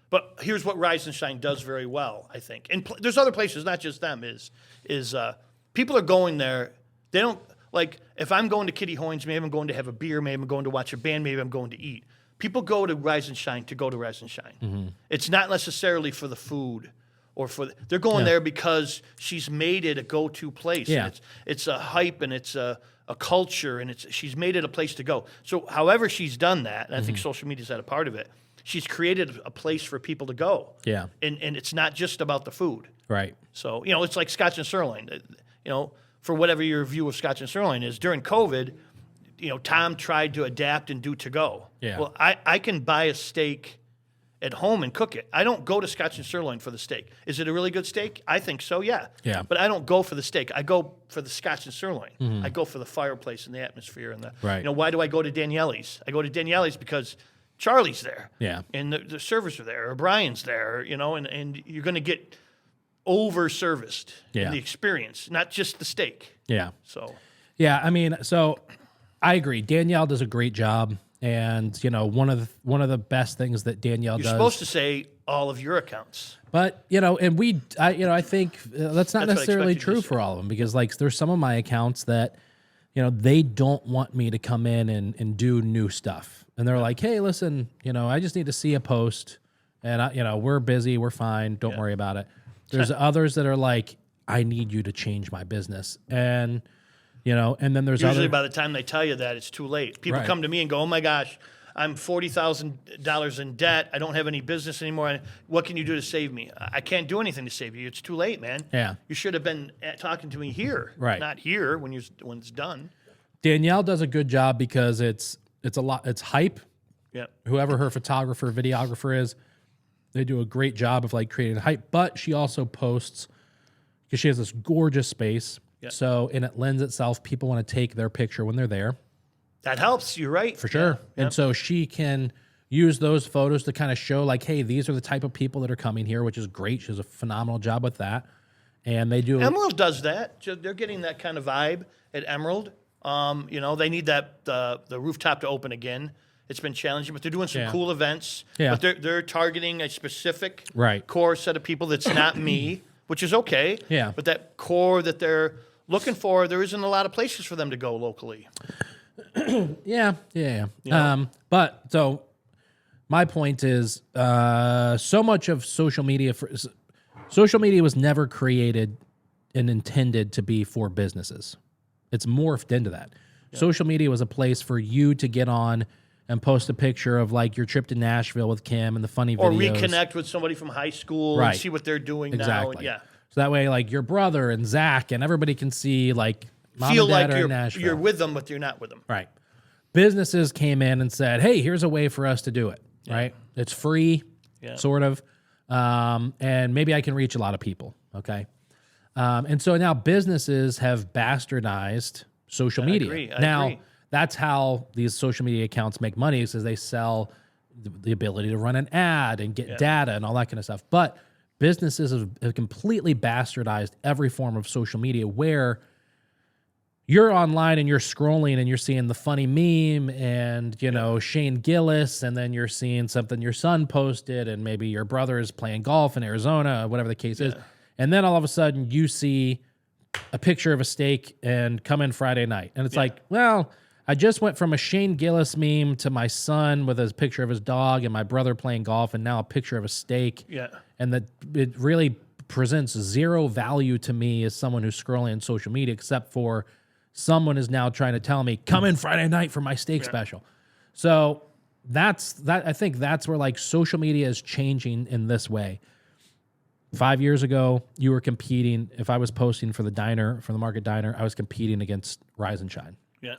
[SPEAKER 1] But here's what Rise and Shine does very well, I think. And there's other places, not just them. Is people are going there. They don't like if I'm going to Kitty Hoynes, maybe I'm going to have a beer, maybe I'm going to watch a band, maybe I'm going to eat. People go to Rise and Shine to go to Rise and Shine. Mm-hmm. It's not necessarily for the food they're going there because she's made it a go-to place.
[SPEAKER 2] Yeah.
[SPEAKER 1] And it's a hype and it's a culture and she's made it a place to go. So however she's done that, and I think social media's had a part of it, she's created a place for people to go.
[SPEAKER 2] Yeah.
[SPEAKER 1] And it's not just about the food.
[SPEAKER 2] Right.
[SPEAKER 1] So, it's like Scotch and Sirloin. For whatever your view of Scotch and Sirloin is, during COVID, Tom tried to adapt and do to-go.
[SPEAKER 2] Yeah.
[SPEAKER 1] Well, I can buy a steak at home and cook it. I don't go to Scotch and Sirloin for the steak. Is it a really good steak? I think so, yeah.
[SPEAKER 2] Yeah.
[SPEAKER 1] But I don't go for the steak. I go for the Scotch and Sirloin. I go for the fireplace and the atmosphere and the.
[SPEAKER 2] Right.
[SPEAKER 1] Why do I go to Daniele's? I go to Daniele's because Charlie's there.
[SPEAKER 2] Yeah.
[SPEAKER 1] And the servers are there, or Brian's there, and you're going to get over-serviced in the experience, not just the steak.
[SPEAKER 2] Yeah.
[SPEAKER 1] So.
[SPEAKER 2] Yeah, I mean, so I agree. Danielle does a great job. And one of the best things that Danielle does.
[SPEAKER 1] You're supposed to say all of your accounts,
[SPEAKER 2] but and I think that's not necessarily true for all of them, because there's some of my accounts that they don't want me to come in and do new stuff, and they're like, hey, listen, I just need to see a post, and we're busy, we're fine, don't worry about it. There's others that are like, I need you to change my business, and and then there's
[SPEAKER 1] usually by the time they tell you that, it's too late. People come to me and go, oh my gosh, I'm $40,000 in debt. I don't have any business anymore. What can you do to save me? I can't do anything to save you. It's too late, man.
[SPEAKER 2] Yeah.
[SPEAKER 1] You should have been talking to me here, not here when it's done.
[SPEAKER 2] Danielle does a good job because it's a lot. It's hype.
[SPEAKER 1] Yeah.
[SPEAKER 2] Whoever her photographer, videographer is, they do a great job of creating hype. But she also posts, because she has this gorgeous space. Yeah. So, and it lends itself, people want to take their picture when they're there.
[SPEAKER 1] That helps, you're right.
[SPEAKER 2] For sure. Yeah. And so she can use those photos to kind of show hey, these are the type of people that are coming here, which is great. She does a phenomenal job with that. And they do.
[SPEAKER 1] Emerald does that. They're getting that kind of vibe at Emerald. They need the rooftop to open again. It's been challenging, but they're doing some cool events. Yeah. But they're targeting a specific core set of people that's not me, which is okay. Yeah. But that core that they're looking for, there isn't a lot of places for them to go locally.
[SPEAKER 2] Yeah. But so my point is, so much of social media was never created and intended to be for businesses. It's morphed into that. Yeah. Social media was a place for you to get on and post a picture of your trip to Nashville with Kim and the funny videos. Or
[SPEAKER 1] reconnect with somebody from high school and see what they're doing now. And,
[SPEAKER 2] so that way, your brother and Zach and everybody can see, mom
[SPEAKER 1] feel
[SPEAKER 2] and dad
[SPEAKER 1] like
[SPEAKER 2] are in Nashville.
[SPEAKER 1] You're with them, but you're not with them.
[SPEAKER 2] Right. Businesses came in and said, hey, here's a way for us to do it, right? It's free, sort of, and maybe I can reach a lot of people, okay? And so now businesses have bastardized social media. I agree. That's how these social media accounts make money, is they sell the ability to run an ad and get data and all that kind of stuff. But businesses have completely bastardized every form of social media, where you're online and you're scrolling and you're seeing the funny meme and, Shane Gillis, and then you're seeing something your son posted, and maybe your brother is playing golf in Arizona, whatever the case is. And then all of a sudden you see a picture of a steak and come in Friday night. And it's I just went from a Shane Gillis meme to my son with a picture of his dog and my brother playing golf, and now a picture of a steak. Yeah. And that it really presents zero value to me as someone who's scrolling on social media, except for someone is now trying to tell me, come in Friday night for my steak special. So I think that's where social media is changing in this way. 5 years ago, you were competing. If I was posting for the Market Diner, I was competing against Rise and Shine. Yeah.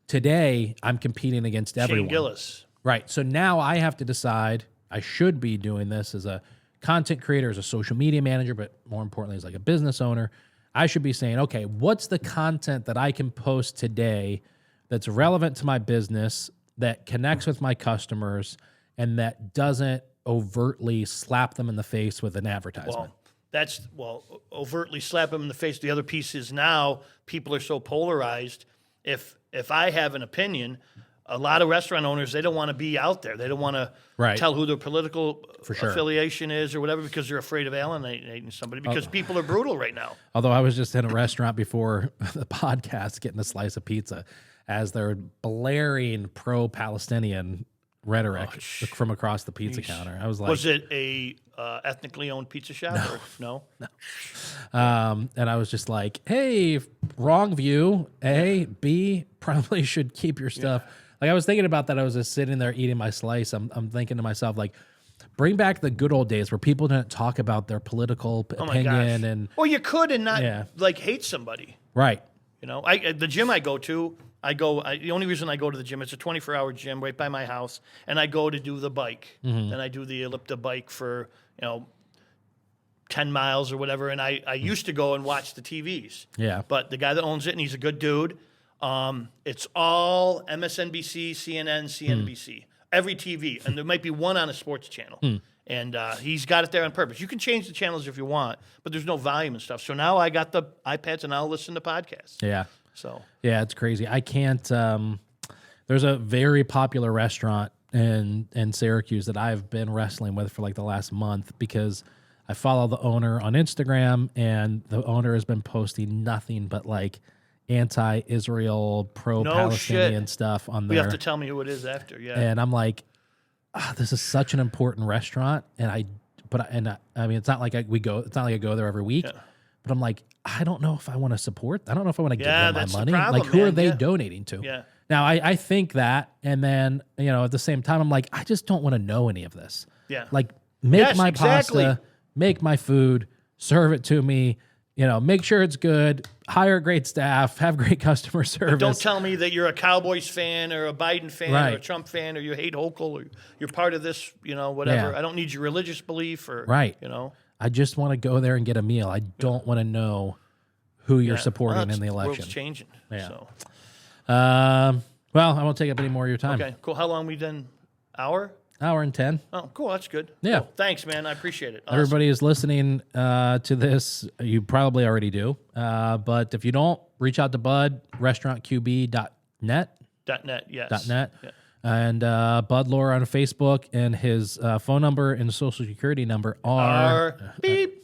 [SPEAKER 2] Today, I'm competing against everyone.
[SPEAKER 1] Shane Gillis.
[SPEAKER 2] Right. So now I have to decide, I should be doing this as a content creator, as a social media manager, but more importantly, as a business owner. I should be saying, okay, what's the content that I can post today that's relevant to my business, that connects with my customers, and that doesn't overtly slap them in the face with an advertisement?
[SPEAKER 1] Overtly slap them in the face. The other piece is, now people are so polarized. If I have an opinion, a lot of restaurant owners, they don't want to be out there. They don't want to tell who their political affiliation is or whatever, because they're afraid of alienating somebody, because people are brutal right now.
[SPEAKER 2] Although I was just in a restaurant before the podcast getting a slice of pizza as they're blaring pro-Palestinian rhetoric from across the pizza counter. I was like,
[SPEAKER 1] was it a ethnically owned pizza shop? No.
[SPEAKER 2] And I was just like, hey, wrong view. A, B, probably should keep your stuff. Like I was thinking about that. I was just sitting there eating my slice. I'm thinking to myself, like, bring back the good old days where people didn't talk about their political opinion. And
[SPEAKER 1] well, you could and not like hate somebody.
[SPEAKER 2] Right.
[SPEAKER 1] You know, the gym I go to, the only reason I go to the gym, it's a 24-hour gym right by my house, and I go to do the bike. And I do the ellipta bike for, 10 miles or whatever, and I used to go and watch the TVs.
[SPEAKER 2] Yeah.
[SPEAKER 1] But the guy that owns it, and he's a good dude, it's all MSNBC, CNN, CNBC, every TV, and there might be one on a sports channel. And he's got it there on purpose. You can change the channels if you want, but there's no volume and stuff. So now I got the iPads, and I'll listen to podcasts.
[SPEAKER 2] Yeah.
[SPEAKER 1] So
[SPEAKER 2] yeah, it's crazy. I can't. There's a very popular restaurant in Syracuse that I've been wrestling with for like the last month because I follow the owner on Instagram, and the owner has been posting nothing but like anti-Israel, pro-Palestinian stuff on there.
[SPEAKER 1] You have to tell me who it is after. Yeah,
[SPEAKER 2] and I'm like, this is such an important restaurant, and I mean, it's not like I go there every week, but I'm like, I don't know if I want to support. I don't know if I want to give them my money.
[SPEAKER 1] Problem,
[SPEAKER 2] like, who are they donating to?
[SPEAKER 1] Yeah.
[SPEAKER 2] Now, I think that, and then, at the same time, I'm like, I just don't want to know any of this.
[SPEAKER 1] Yeah.
[SPEAKER 2] Like, make my pasta, make my food, serve it to me, make sure it's good, hire great staff, have great customer service.
[SPEAKER 1] But don't tell me that you're a Cowboys fan or a Biden fan or a Trump fan or you hate Hochul or you're part of this, whatever. Yeah. I don't need your religious belief or,
[SPEAKER 2] I just want to go there and get a meal. I don't want to know who you're supporting in the election.
[SPEAKER 1] The world's changing.
[SPEAKER 2] Yeah.
[SPEAKER 1] So.
[SPEAKER 2] Well, I won't take up any more of your time.
[SPEAKER 1] Okay, cool. How long we done? Hour
[SPEAKER 2] and 10.
[SPEAKER 1] Oh, cool. That's good.
[SPEAKER 2] Yeah.
[SPEAKER 1] Cool. Thanks, man. I appreciate it. Awesome.
[SPEAKER 2] Everybody is listening to this. You probably already do. But if you don't, reach out to Bud, restaurantqb.net.
[SPEAKER 1] .net, yes.
[SPEAKER 2] .net. Yeah. And Bud Loura on Facebook, and his phone number and social security number are...
[SPEAKER 1] beep.